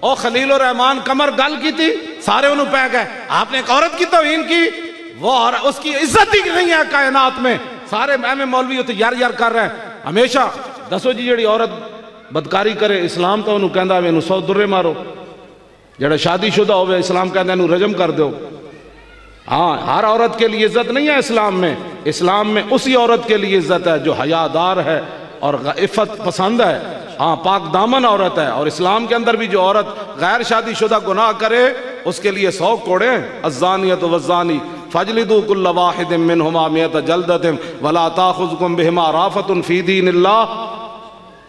او خلیل الرحمن کمر گل کی تھی سارے انہوں پہ گئے آپ نے ایک عورت کی توہین کی وہ اس کی عزت ہی نہیں ہے کائنات میں سارے میں مولوی ہوتے یار یار کر رہے ہیں ہمیشہ دسو جی جڑی عورت بدکاری کرے اسلام تو انہوں کہندا ہے انہوں 100 درے مارو جڑا شادی شدہ ہوئے اسلام کہندا ہے انہوں رجم کر دو ہاں ہر عورت کے لیے عزت نہیں ہے اسلام میں اسی عورت کے لیے عزت ہے جو حیادار ہے اور عفت پسند ہے ہاں پاک دامن عورت ہے اور اسلام کے اندر بھی جو عورت غیر شادی شدہ گناہ کرے اس کے لیے 100 کوڑے الزانیۃ والزانی فاجلدوا کل واحد منہما 100 جلدۃ ولا تاخذکم بہما رافۃ فی دین اللہ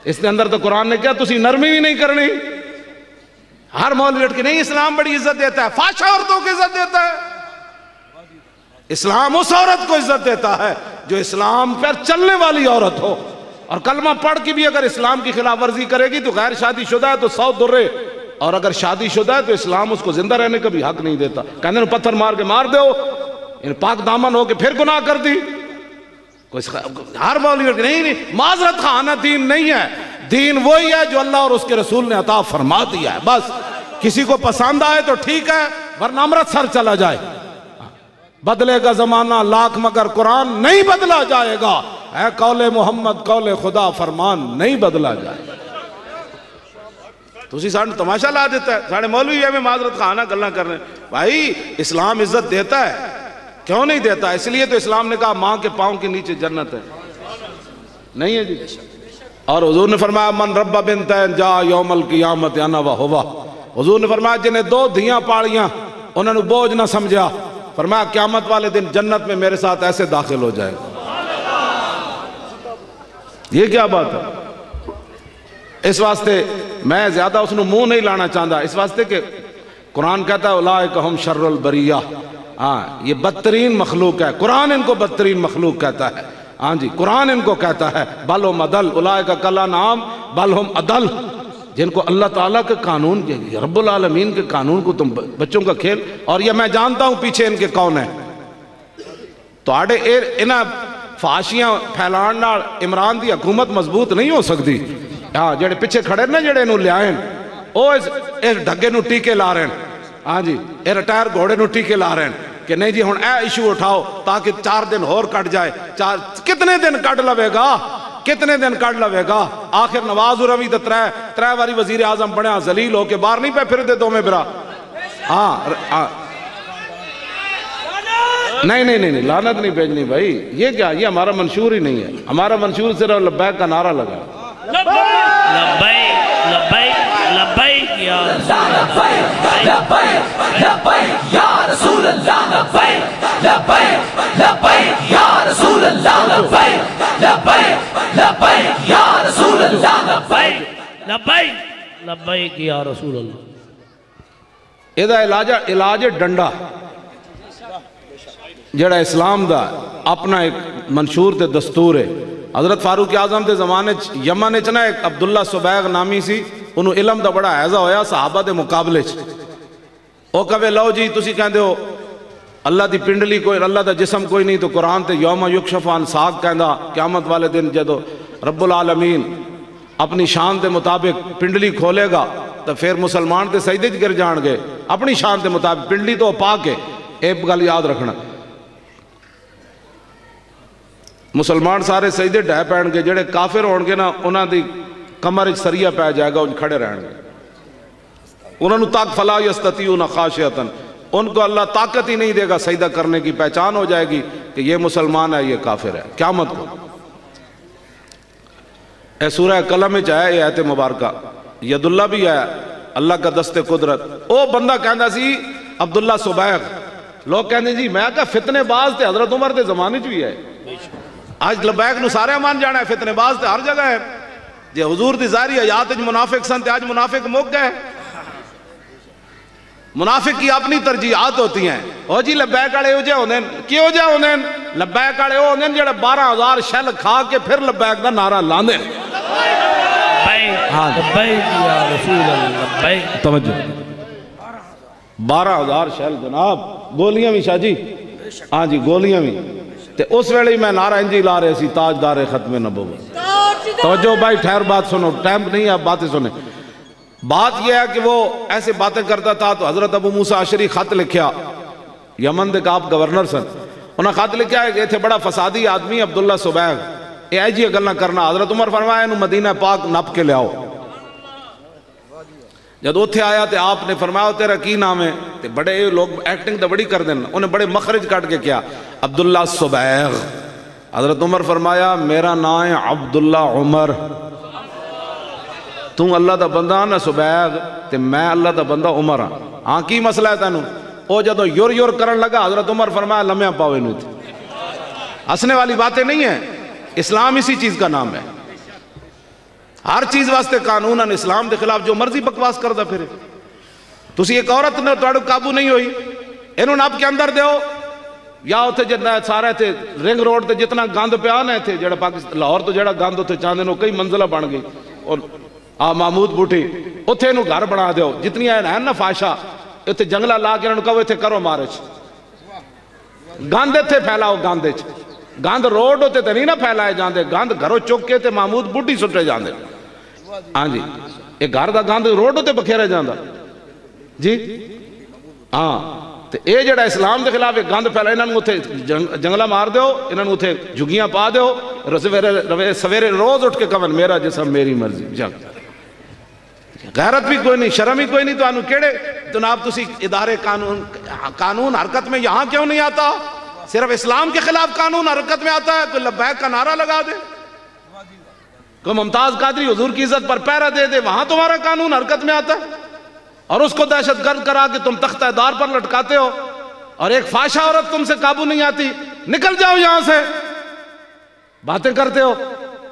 اس کے اندر تو قرآن نے کیا تسی نرمی بھی نہیں کرنی ہر مولوی اٹھ کے نہیں اسلام بڑی عزت دیتا ہے فحشہ عورتوں کو عزت دیتا ہے اسلام اس عورت کو عزت دیتا ہے جو اسلام پر چلنے والی عورت ہو اور کلمہ پڑھ کے بھی اگر اسلام کی خلاف ورزی کرے گی تو غیر شادی شدہ ہے تو 100 درے اور اگر شادی شدہ ہے تو اسلام اس کو زندہ رہنے کا بھی حق نہیں دیتا کہنے نے پتھر مار کے مار دو پاک دامن ہو کے پھر گناہ کر دی ہر مولوی نہیں معذرت خانہ دین نہیں ہے دین وہی ہے جو اللہ اور اس کے رسول نے عطا فرما دیا ہے بس کسی کو پسند آئے تو ٹھیک ہے ورنہ امرتسر چلا جائے بدلے گا زمانہ لاکھ مگر قرآن نہیں بدلا جائے گا اے قول محمد قول خدا فرمان نہیں بدلا جائے گا تسی ساڑھے تماشا لا دیتا ہے ساڑھے مولوی ہے میں معذرت خانہ گلنا کر رہے ہیں بھائی اسلام عزت دیتا ہے کیوں نہیں دیتا اس لیے تو اسلام نے کہا ماں کے پاؤں کے نیچے جنت ہے نہیں ہے جی اور حضور نے فرمایا من رب بنتین جا یوم القیامت انا و ہوا حضور نے فرمایا جنہیں 2 دھیاں پاڑیاں انہوں نے بوجھ نہ سمجھا فرمایا قیامت والے دن جنت میں میرے ساتھ ایسے داخل ہو جائے یہ کیا بات ہے اس واسطے میں زیادہ اس نے منہ نہیں لانا چاہتا اس واسطے کہ قرآن کہتا ہے اولئک ہم شر البریہ ہاں یہ بدترین مخلوق ہے قرآن ان کو بدترین مخلوق کہتا ہے ہاں جی قرآن ان کو کہتا ہے بل ہم عدل اولئک کالانعام بل ہم عدل جن کو اللہ تعالیٰ کے قانون رب العالمین کے قانون کو تم بچوں کا کھیل اور یہ میں جانتا ہوں پیچھے ان کے کون ہیں تو آڑے انہاں فاشیاں پھیلان نال عمران دی حکومت مضبوط نہیں ہو سکتی ہاں جڑے پیچھے کھڑے نا جڑے انہوں لے آئیں او اس ڈھگے نو ٹیکے لا رہے ہیں ہاں جی اے ریٹائر گھوڑے نو ٹیکے لا رہے ہیں کہ نہیں جی ہن اے ایشو اٹھاؤ تاکہ 4 دن اور کٹ جائے کتنے دن کٹ لوے گا کتنے دن کٹ لوے گا آخر نواز روی دا 3 واری وزیر اعظم بڑھیا ذلیل ہو کے باہر نہیں پہ پھر دے دو میں برا ہاں نہیں لعنت نہیں بھیجنی بھائی یہ کیا یہ ہمارا منشور ہی نہیں ہے ہمارا منشور صرف لبیک کا نعرہ لگا لبیک لبیک لبیک یا لبیک یا رسول اللہ لبیک لبیک لبیک یا رسول اللہ لبیک لبیک لبیک یا رسول اللہ لبیک لبیک لبیک یا رسول اللہ یہ علاج ڈنڈا جڑا اسلام دا اپنا ایک منشور تے دستور ہے حضرت فاروق اعظم دے زمانے یمن چنا ایک عبداللہ سبیغ نامی سی انہوں علم دا بڑا حیضہ ہویا صحابہ دے مقابلے او کہے لو جی تسی کہندے ہو اللہ دی پنڈلی کوئی اللہ دا جسم کوئی نہیں تو قرآن تے یوم یکشف عن ساق کہندا قیامت والے دن جدو رب العالمین اپنی شان دے مطابق پنڈلی کھولے گا تو پھر مسلمان تے سجدے گر جان گے اپنی شان دے مطابق پنڈلی تو پاک ہے ایک گل یاد رکھنا مسلمان سارے سجدے ڈھے پہن گے جڑے کافر ہون گے نا انہاں دی کمر وچ سریا پہ جائے گا ان کھڑے رہن گے انہوں نے تاک فلا یستطیعون خاشعتن ان کو اللہ طاقت ہی نہیں دے گا سجدہ کرنے کی پہچان ہو جائے گی کہ یہ مسلمان ہے یہ کافر ہے قیامت کو اے سورہ قلم میں چاہے یہ آیت مبارکہ ید اللہ بھی ہے اللہ کا دست قدرت او بندہ کہندا سی عبداللہ سبیغ لوگ کہتے ہیں جی میں کہا فتنے باز تے حضرت عمر دے زمانے چ بھی ہے. آج لبیک نو سارے مان جانا ہے, فتنے باز تے ہر جگہ ہے. جی حضور دی ظاہری حیات وچ منافق سن تے آج منافق مک گئے. منافق کی اپنی ترجیحات ہوتی ہیں. او جی لبیک والے ہو جے ہوندے کیوں جے ہوندے لبیک والے او ہوندے جڑے 12000 شل کھا کے پھر لبیک دا نعرہ لاندے. لبیک یا رسول اللہ لبیک. توجہ 12000 شل جناب, گولیاں بھی شاہ جی, ہاں جی گولیاں بھی. تے اس ویلے ہی میں نعرہ انجی لا رہے سی تاجدار ختم نبوت. توجہ بھائی ٹھہر بات سنو, ٹائم نہیں ہے آپ باتیں سنیں. بات یہ ہے کہ وہ ایسے باتیں کرتا تھا تو حضرت ابو موسیٰ اشعری خط لکھیا, یمن دے آپ گورنر سن, انہاں خط لکھیا ہے کہ تھے بڑا فسادی آدمی عبداللہ سبیغ, اے آئی جی گل نہ کرنا. حضرت عمر فرمایا انہوں مدینہ پاک نپ کے لے آؤ. جب اتھے آیا تے آپ نے فرمایا تیرا کی نام ہے, تے بڑے لوگ ایکٹنگ تے بڑی کر دیں, انہیں بڑے مخرج کٹ کے کیا عبداللہ سبیغ. حضرت عمر فرمایا میرا نام ہے عبداللہ عمر, تو اللہ دا بندہ نہ سبیغ تے میں اللہ دا بندہ عمر ہاں. ہاں کی مسئلہ ہے تینوں؟ او جدو یور یور کرن لگا حضرت عمر فرمایا لمحہ پاوے نو تھے. ہنسنے والی باتیں نہیں ہیں, اسلام اسی چیز کا نام ہے. ہر چیز واسطے قانون ہے, اسلام دے خلاف جو مرضی بکواس کردا پھرے. تسی ایک عورت نے تواڈے قابو نہیں ہوئی, انہوں نے آپ کے اندر دیو یا اتھے جتنا سارے تھے رنگ روڈ تے جتنا گاند پہ آنا تھے جڑا پاکستان لاہور تو جڑا گاند اتھے چاندے نو کئی منزلہ بن گئی. اور محمود بوٹی اتھے انہوں گھر بنا دیو, جتنی ہیں نا فاشا اتھے جنگلہ لا کے انہوں کہو اتھے کرو مارچ. گاندے تھے پھیلاؤ گاندے چ, گاند روڈ ہوتے تے نہیں نہ پھیلائے جاندے, گاند گھروں چک کے تے محمود بوٹی سٹے جاندے. ہاں جی ایک گھر دا گاند روڈ ہوتے بکھیرے جاندہ جی. ہاں تے اے جڑا اسلام دے خلاف ایک گاند پھیلا, انہوں اتھے جنگلہ مار دیو, انہوں اتھے جھگیاں پا دیو, سویرے روز اٹھ کے کون میرا جسم میری مرضی. جنگ غیرت بھی کوئی نہیں, شرم ہی کوئی نہیں. تو انہوں کیڑے جناب تسی ادارے قانون حرکت میں یہاں کیوں نہیں آتا؟ صرف اسلام کے خلاف قانون حرکت میں آتا ہے, کوئی لبیک کا نعرہ لگا دے, کوئی ممتاز قادری حضور کی عزت پر پیرا دے دے, وہاں تمہارا قانون حرکت میں آتا ہے. اور اس کو دہشت گرد کرا کے تم تختہ دار پر لٹکاتے ہو, اور ایک فاشا عورت تم سے قابو نہیں آتی. نکل جاؤ یہاں سے, باتیں کرتے ہو.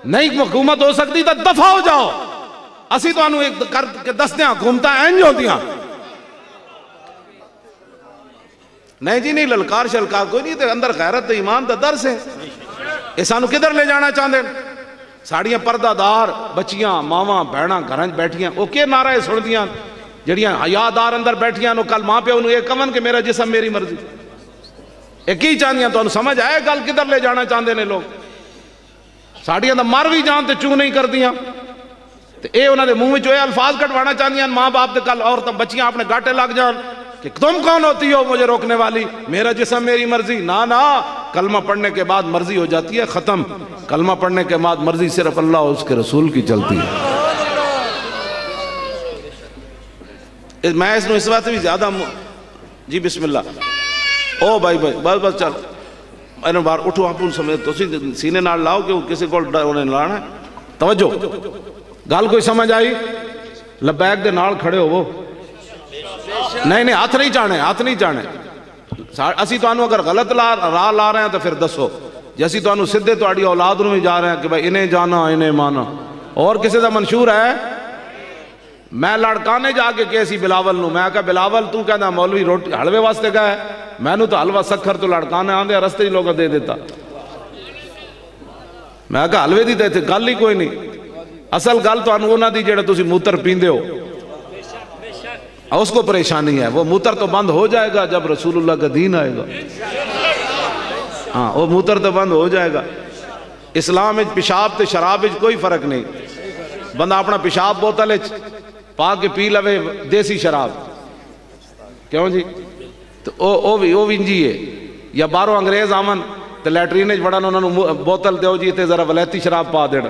نہیں حکومت ہو سکتی تو دفع ہو جاؤ. اسی تو انہوں ایک کر کے دستیاں حکومتیں اینج ہوتیاں. نہیں جی نہیں, للکار شلکار کوئی نہیں, تے اندر غیرت تے ایمان تے درس ہے. اسانو کدھر لے جانا چاہتے ہیں؟ ساڑیاں پردہ دار بچیاں ماواں بہناں گھرانچ بیٹھیاں, وہ کے نعرہ سن دیاں جڑیاں حیادار اندر بیٹھیاں نو کل ماں پہ انہوں ایک کون کہ میرا جسم میری مرضی. ایک ہی چاہندیاں تو انہوں سمجھ آئے گل کدھر لے جانا چاہتے ہیں لوگ. ساڑیاں دا مر بھی جان تے چوں نہیں کر دیاں. اے انہوں نے منہ جو الفاظ کٹوانا چاہندیاں ماں باپ دے کل عورتاں بچیاں اپنے گاٹے لگ جان کہ تم کون ہوتی ہو مجھے روکنے والی, میرا جسم میری مرضی. نا کلمہ پڑھنے کے بعد مرضی ہو جاتی ہے ختم. کلمہ پڑھنے کے بعد مرضی صرف اللہ اور اس کے رسول کی چلتی ہے. میں اس بات سے بھی زیادہ جی بسم اللہ. او بھائی بس چل انہوں بار اٹھو آپ ان سمجھ تو سینے نال لاؤ کہ وہ کسی کو انہیں لانا ہے. توجہ گال کوئی سمجھ آئی؟ لبیک دے نال کھڑے ہو وہ نہیں ہاتھ نہیں چاہنے, ہاتھ نہیں چاہنے. اسی تو انہوں اگر غلط راہ لا رہے ہیں تو پھر دسو. جیسی تو انہوں سدھے تو آڑی اولاد میں جا رہے ہیں کہ بھائی انہیں جانا انہیں مانا. اور کسی دا منشور ہے؟ میں لڑکانے جا کے کیسی بلاول نو, میں کہا بلاول تو کہنا مولوی روٹی حلوے واسطے گا ہے, میں نو تو حلوہ سکھر تو لڑکانے آندے رستے ہی لوگا دے دیتا. میں کہا حلوے دی دیتے گل ہی کوئی نہیں. اصل گل تو انہوں نہ دی جیڑا تسی موتر پیندے ہو, اس کو پریشانی ہے. وہ موتر تو بند ہو جائے گا جب رسول اللہ کا دین آئے گا. ہاں وہ موتر تو بند ہو جائے گا. اسلام میں پیشاب تے شراب میں کوئی فرق نہیں. بندہ اپنا پیشاب بوتل پا کے پی لوے دیسی شراب, کیوں جی؟ تو او بھی انجی ہے. یا باروں انگریز آمن تو لیٹرین بڑا انہوں نے بوتل دیو جی تے ذرا ولیتی شراب پا دینا.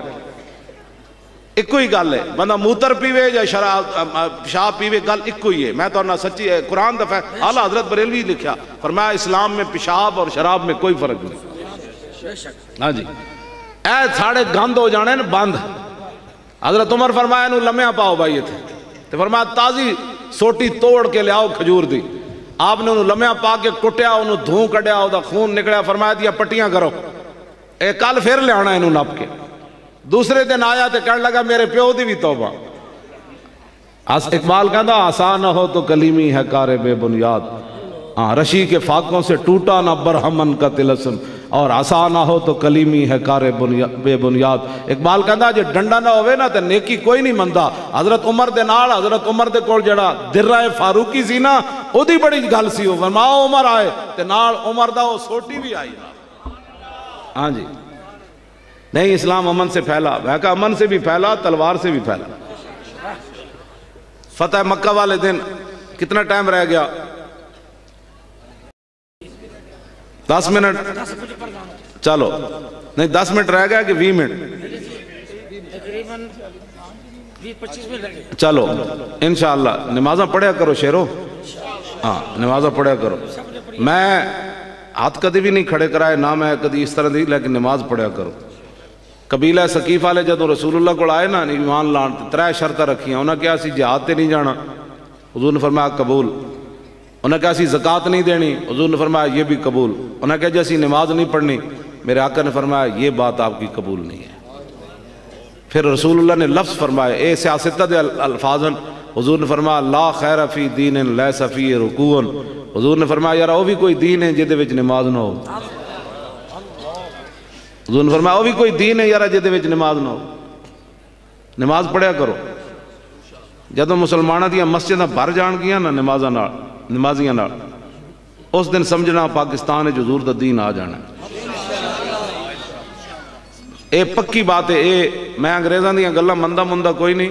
ایک ہی گل ہے, بندہ موتر پیوے یا پیشاب پیوے گل ایک ہی ہے. میں تو نہ سچی ہے, قرآن دفعہ اعلیٰ حضرت بریلوی لکھیا فرمایا اسلام میں پیشاب اور شراب میں کوئی فرق نہیں. ہاں جی اے ساڑے گند ہو جانے نا بند. حضرت عمر فرمایا نو لمحہ پاؤ بھائی تھے, تو فرمایا تازی سوٹی توڑ کے لے آؤ کھجور دی, آپ نے انہوں لمحہ پا کے کٹیا، انہوں دھوں کڈیا، وہ خون نکلیا، فرمایا دیا پٹیاں کرو، اے کل پھر لے آنا انہوں نپ کے۔ دوسرے دن آیا تو کہنے لگا میرے پیو دی بھی توبہ۔ اقبال کہتا آسان نہ ہو تو کلیمی ہے کار بے بنیاد، رشی کے فاقوں سے ٹوٹا نہ برہمن کا تلسم، اور آسان نہ ہو تو کلیمی ہے کار بے بنیاد۔ اقبال کہتا جے ڈنڈا نہ ہوئے نا تے نیکی کوئی نہیں مندا۔ حضرت عمر دے نال، حضرت عمر دے کول جڑا درہ فاروقی سی نا، او دی بڑی گل سی، وہ فرماؤ عمر آئے تے نال عمر دا وہ سوٹی بھی آئی۔ ہاں جی، نہیں اسلام امن سے پھیلا، میں کہا امن سے بھی پھیلا، تلوار سے بھی پھیلا۔ فتح مکہ والے دن کتنا ٹائم رہ گیا؟ 10 منٹ، چلو نہیں 10 منٹ رہ گیا کہ 20 منٹ؟ چلو انشاءاللہ نمازہ پڑھیا کرو شیرو، ہاں نمازہ پڑھیا کرو۔ میں ہاتھ کدی بھی نہیں کھڑے کرائے، نہ میں کدی اس طرح دی، لیکن نماز پڑھیا کرو۔ قبیلہ ثقیف والے جدوں رسول اللہ کو آئے نا ایمان لان، 3 شرطیں رکھیاں، انہوں نے کہا سی جہاد تے نہیں جانا، حضور نے فرمایا قبول۔ انہوں نے کہا سی زکوٰۃ نہیں دینی، حضور نے فرمایا یہ بھی قبول۔ انہوں نے کہا جیسی نماز نہیں پڑھنی، میرے آقا نے فرمایا یہ بات آپ کی قبول نہیں ہے۔ پھر رسول اللہ نے لفظ فرمایا، اے سیاستہ دے الفاظن، حضور نے فرمایا لا خیر فی دین لیس فی رکوع، حضور نے فرمایا یار وہ بھی کوئی دین ہے جدے وچ نماز نہ ہو۔ حضور نے فرمایا وہ بھی کوئی دین ہے یار جدے وچ نماز نہ ہو۔ نماز پڑھیا کرو۔ جدوں مسلمانوں دیا مسجداں بھر جان گیاں نا نمازیاں نال، اس دن سمجھنا پاکستان ہے حضور دا دین آ جانا۔ اے پکی بات ہے، اے میں انگریزاں دیاں گلاں مندہ مندہ کوئی نہیں،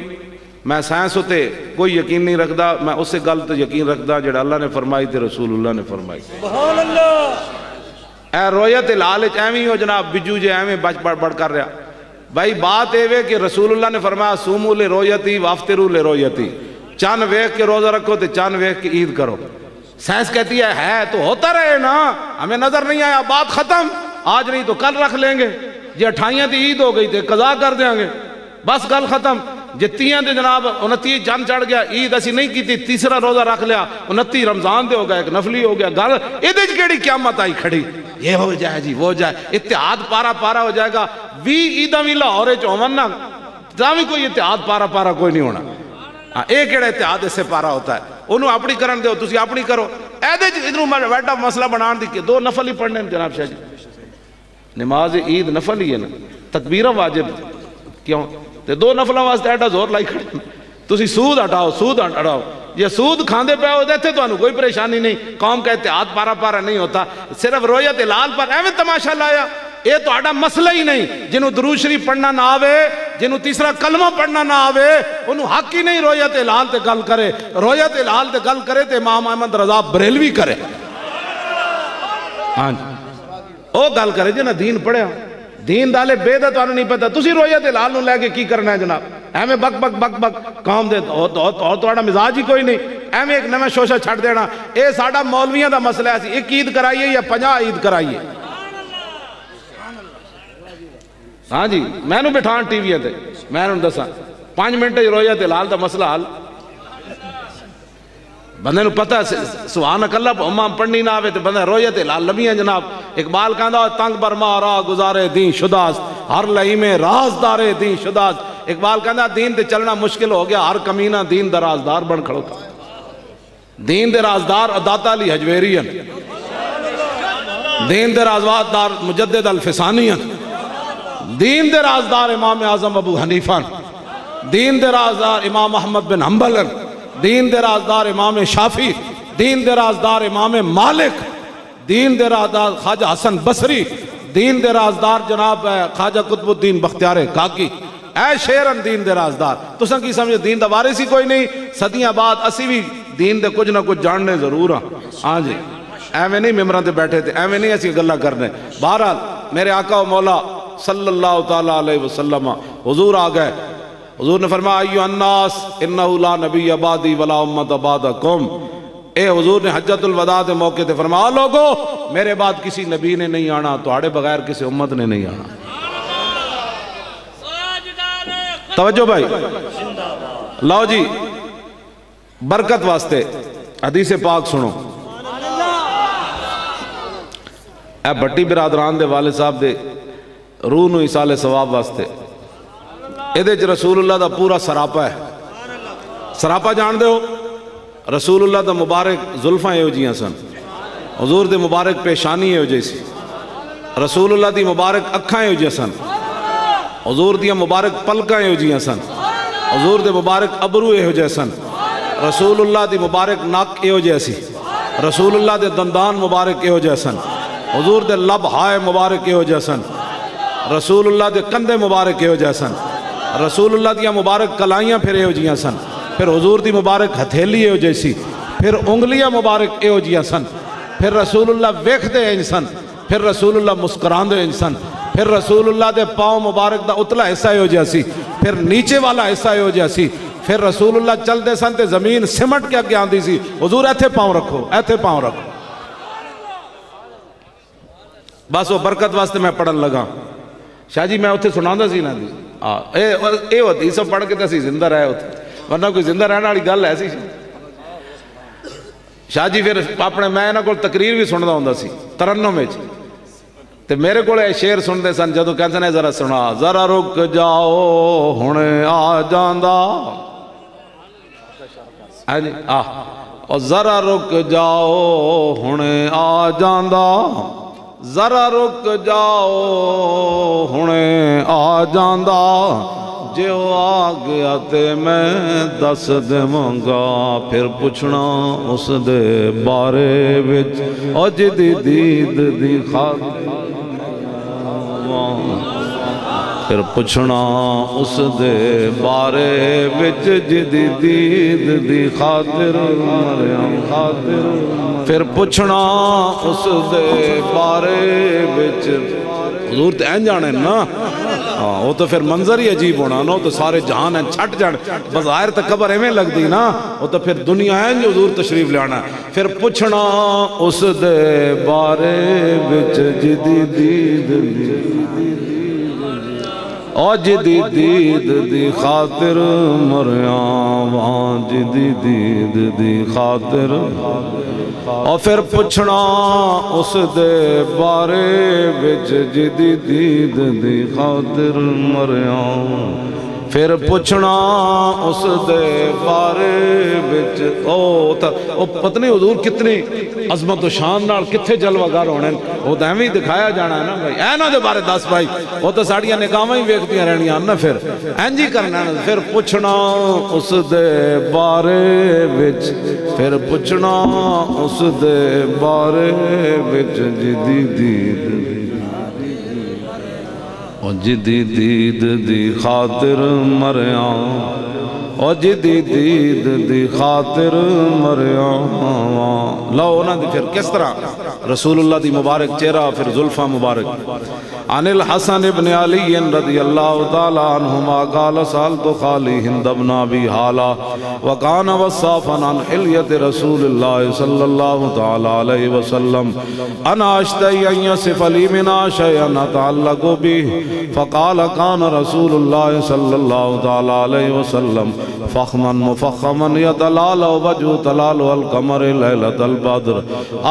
میں سائنس ہوتے کوئی یقین نہیں رکھدا، میں اس سے گل تے یقین رکھدا جڑا اللہ نے فرمائی تے رسول اللہ نے فرمائی۔ سبحان اللہ۔ اے رویت الہلال ایویں ہو جناب بجو جے ایویں بڑھ کر رہا بھائی، بات اے کہ رسول اللہ نے فرمایا سومو لے رویتی وافطرو لے رویتی، چاند ویکھ کے روزہ رکھو تے چاند ویکھ کے عید کرو۔ سائنس کہتی ہے تو ہوتا رہے نا، ہمیں نظر نہیں آیا، بات ختم، آج نہیں تو کل رکھ لیں گے، جی 28 تی عید ہو گئی تے قضا کر دیں گے، بس گل ختم۔ جی 30 تے جناب 29 جان چڑھ گیا، عید اسی نہیں کی تھی، تیسرا روزہ رکھ لیا، 29 رمضان دے ہو گیا، ایک نفلی ہو گیا، گل ایدے وچ کیڑی قیامت آئی کھڑی، یہ ہو جائے جی وہ جائے، اتحاد پارا پارا ہو جائے گا۔ 20 عیداں بھی لاہور وچ ہون نا تاں بھی کوئی اتحاد پارا پارا کوئی نہیں ہونا۔ ایک کیڑا اتحاد اس سے پارا ہوتا ہے، انہوں اپنی کرن دیو، تسی اپنی کرو۔ ایدے ادھروں ویڈا مسئلہ بنان دی کہ 2 نفل ہی پڑھنے جناب شاہ جی، نماز عید نفل ہی ہے نا، تکبیرہ واجب کیوں تے 2 نفلوں واسطے ایڈا زور لائی کھڑے۔ تسی سود ہٹاؤ، سود ہٹاؤ، یہ سود کھاندے پہ ہو دیتے تو انہوں کوئی پریشانی نہیں، قوم کا اتحاد پارا پارا نہیں ہوتا، صرف رویت الہلال پر ایویں تماشا لایا، یہ تو آڈا مسئلہ ہی نہیں۔ جنہوں درود شریف پڑھنا نہ آوے، جنہوں تیسرا کلمہ پڑھنا نہ آوے، انہوں حق ہی نہیں رویت الہلال تے گل کرے، رویت الہلال تے گل کرے تے امام احمد رضا بریلوی کرے، ہاں جی او گل کرے جنہ دین پڑھیا، دین دالے بے دا تو نہیں پتا، تسی رویت الہلال نو لے کے کی کرنا ہے جناب؟ ایمیں بک بک بک بک قوم دے اور تو آڑا مزاج ہی کوئی نہیں، ایمیں ایک نمیں شوشہ چھڑ دینا، اے ساڑا مولویاں دا مسئلہ ہے، ایک عید کرائیے یا 50 عید کرائیے۔ ہاں جی میں نو بٹھان ٹی وی تے میں نو دسا 5 منٹ رویت الہلال دا مسئلہ حل، بندے نو پتہ ہے سبحانک اللہ امام پڑھنی نہ آوے تے بندہ رویت الہلال لمیاں جناب۔ اقبال کہندا تنگ برما راہ گزارے دین شداست، ہر لئی میں رازدارے دین شداست۔ اقبال کہندا دین تے چلنا مشکل ہو گیا، ہر کمینہ دین دا رازدار بن کھڑو تھا، دین دے رازدار داتا علی حجویریاں، دین دے رازدار مجدد الفسانیاں، دین دے رازدار امام اعظم ابو حنیفہ، دین دے رازدار امام احمد بن حنبل، دین دے رازدار امام شافی، دین دے رازدار امام مالک، دین دے رازدار خواجہ حسن بصری، دین دے رازدار جناب خواجہ قطب الدین بختیار کاکی، اے شیرن دین دے رازدار۔ تو سن کی سمجھے دین دا وارث ہی کوئی نہیں، صدیاں بعد اسی بھی دین دے کچھ نہ کچھ جاننے ضرور ہاں جی، ایویں نہیں ممبراں تے بیٹھے تھے، ایویں نہیں اسی گلہ کرنے۔ بہرحال میرے آقا و مولا صلی اللہ تعالیٰ علیہ وسلم حضور آ گئے، حضور نے فرمایا ایو الناس انہو لا نبی عبادی ولا امت عبادکم، اے حضور نے حجت الوداع دے موقع تے فرمایا لوگو میرے بعد کسی نبی نے نہیں آنا، تواڑے بغیر کسی امت نے نہیں آنا۔ توجہ بھائی، لو جی برکت واسطے حدیث پاک سنو، اے بھٹی برادران دے والد صاحب دے روح نو ایصال ثواب واسطے ایدے چ رسول اللہ دا پورا سراپا ہے. سراپا جان دے ہو؟ رسول اللہ دا مبارک زلفاں ایو جیاں سن، حضور دے مبارک پیشانی ایو جی سی، رسول اللہ دی مبارک اکھاں ایو جیاں سن، حضور دی مبارک پلکاں ایو جیاں سن، حضور دے مبارک ابرو ایو جے سن، رسول اللہ دی مبارک ناک ایو جیسی، رسول اللہ دے دندان مبارک ایو جے سن، حضور دے لب ہائے مبارک ایو جے سن، رسول اللہ دے کندھے مبارک ایو جے سن، رسول اللہ دیا مبارک کلائیاں پھر ایو جیاں سن، پھر حضور دی مبارک ہتھیلی ایو جیسی، پھر انگلیاں مبارک ایو جیاں سن، پھر رسول اللہ ویکھ دے انج سن، پھر رسول اللہ مسکران دے انج سن، پھر رسول اللہ دے پاؤں مبارک دا اتلا حصہ ایو جیسی، پھر نیچے والا حصہ ایو جیسی، پھر رسول اللہ چل دے سن تے زمین سمٹ کے اگے آندی سی، حضور ایتھے پاؤں رکھو، ایتھے پاؤں رکھو. بس وہ برکت واسطے میں پڑھن لگا. شاہ جی میں اتھے سناندہ سی نا دی اے ہوتی سب پڑھ کے تے سی زندہ رہے ہوتے، ورنہ کوئی زندہ رہنا والی گل ایسی. شاہ جی پھر اپنے میں نہ کول تقریر بھی سندا ہوندا سی ترنم وچ، تے میرے کول اے شعر سندے سن جدوں کہندے نے ذرا سنا، ذرا رک جاؤ ہنے آ جاندا، ہاں جی اور ذرا رک جاؤ ہنے آ جاندا، ذرا رک جاؤ ہنے آ جاندا، جے وہ آ گیا تے میں دس دیواں گا، پھر پوچھنا اس دے بارے وچ او جدی دید دی خاطر، پھر پوچھنا اس دے بارے وچ جدی دید دی خاطر مریم خاطر، پھر پوچھنا اس دے بارے وچ. حضور تے این جانے نا، وہ تو پھر منظر ہی عجیب ہونا نا، وہ تو سارے جہان ہیں چھٹ جانے، بظاہر تو قبر ایویں لگ دی نا، وہ تو پھر دنیا ہے جو حضور تشریف لیانا. پھر پوچھنا اس دے بارے وچ جدی دید او جدی دید دی خاطر مریم، جدی دید دی خاطر، اور پھر پوچھنا اس دے بارے وچ جدی دید دی خاطر مریم، پھر پوچھنا اس دے بارے وچ او پتہ نہیں حضور کتنی عظمت و شان نال کتھے جلوہ گر ہونے، وہ تو ایویں دکھایا جانا ہے نا بھائی، اینا دے بارے دس بھائی، وہ تو ساڑیاں نکامہ ہی ویکھتیاں رہنیاں نا، پھر اینجی کرنا ہے. پھر پوچھنا اس دے بارے وچ، پھر پوچھنا اس دے بارے وچ جدی دید او جدی دید دی خاطر مریم، او جدی دید دی خاطر مریم. لو نا دی پھر کس طرح رسول اللہ دی مبارک چہرہ، پھر زلفہ مبارک. عن الحسن ابن علی رضی اللہ تعالی عنہما قال سألت خالی ہند ابن ابی حالا وکان وصافا عن حلیت رسول اللہ صلی اللہ تعالی علیہ وسلم انا اشتہی ان یصف لی منا شیئن اتعلق به فقال كان رسول الله صلى الله تعالى عليه وسلم فخما مفخما يتلال وجه تلال القمر ليلة البدر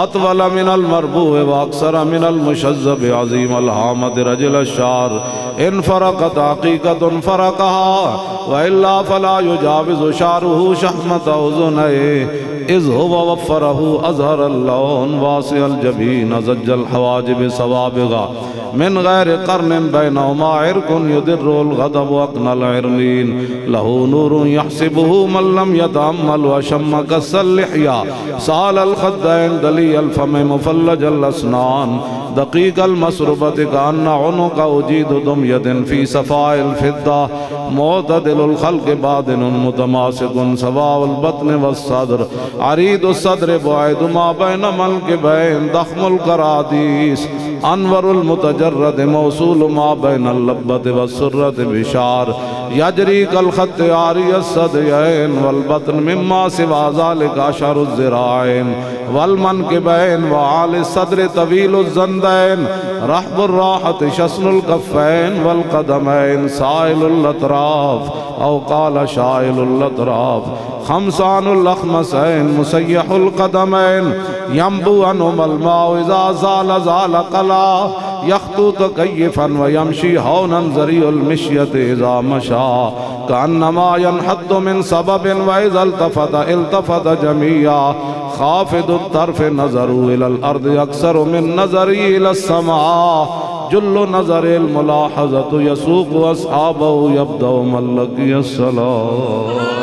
اطول من المربوع واكثر من المشذب عظيم الهامة رجل الشعر ان فرقت عقيقة فرقها وإلا فلا يجاوز شعره شحمة أذنيه إذ هو وفره أزهر اللون واسع الجبين زج الحواجب سوابغا من غير قرن بينهما عرق يدر الغضب وأقنى العرمين له نور يحسبه من لم يتأمل وشم كس اللحية سال الخدين دلي الفم مفلج الأسنان دقيق المسربة كأن عنق أجيد دمية في صفاء الفضة معتدل الخلق باطن متماسك سواء البطن والصدر عريض الصدر بعيد ما بين منكبين ضخم الكراديس انور المتجرد موصول ما بين اللبة والسرة بشار يجري كالخط عاري الصديين والبطن مما سوى ذلك أشهر الزراعين والمنكبين وعالي الصدر طويل الزندين رحب الراحة شسن الكفين والقدمين سائل الأطراف أو قال شائل الأطراف خمسان الأخمسين مسيح القدمين ينبو عنهم الماء إذا زال زال قلا يخطو تكيفا ويمشي هونا زريع المشية إذا مشى كأنما ينحط من سبب وإذا التفت جميعا خافض الطرف نظروا إلى الأرض أكثر من نظري إلى السماء جل نظر الملاحظة يسوق أصحابه يبدأ من لقي الصلاة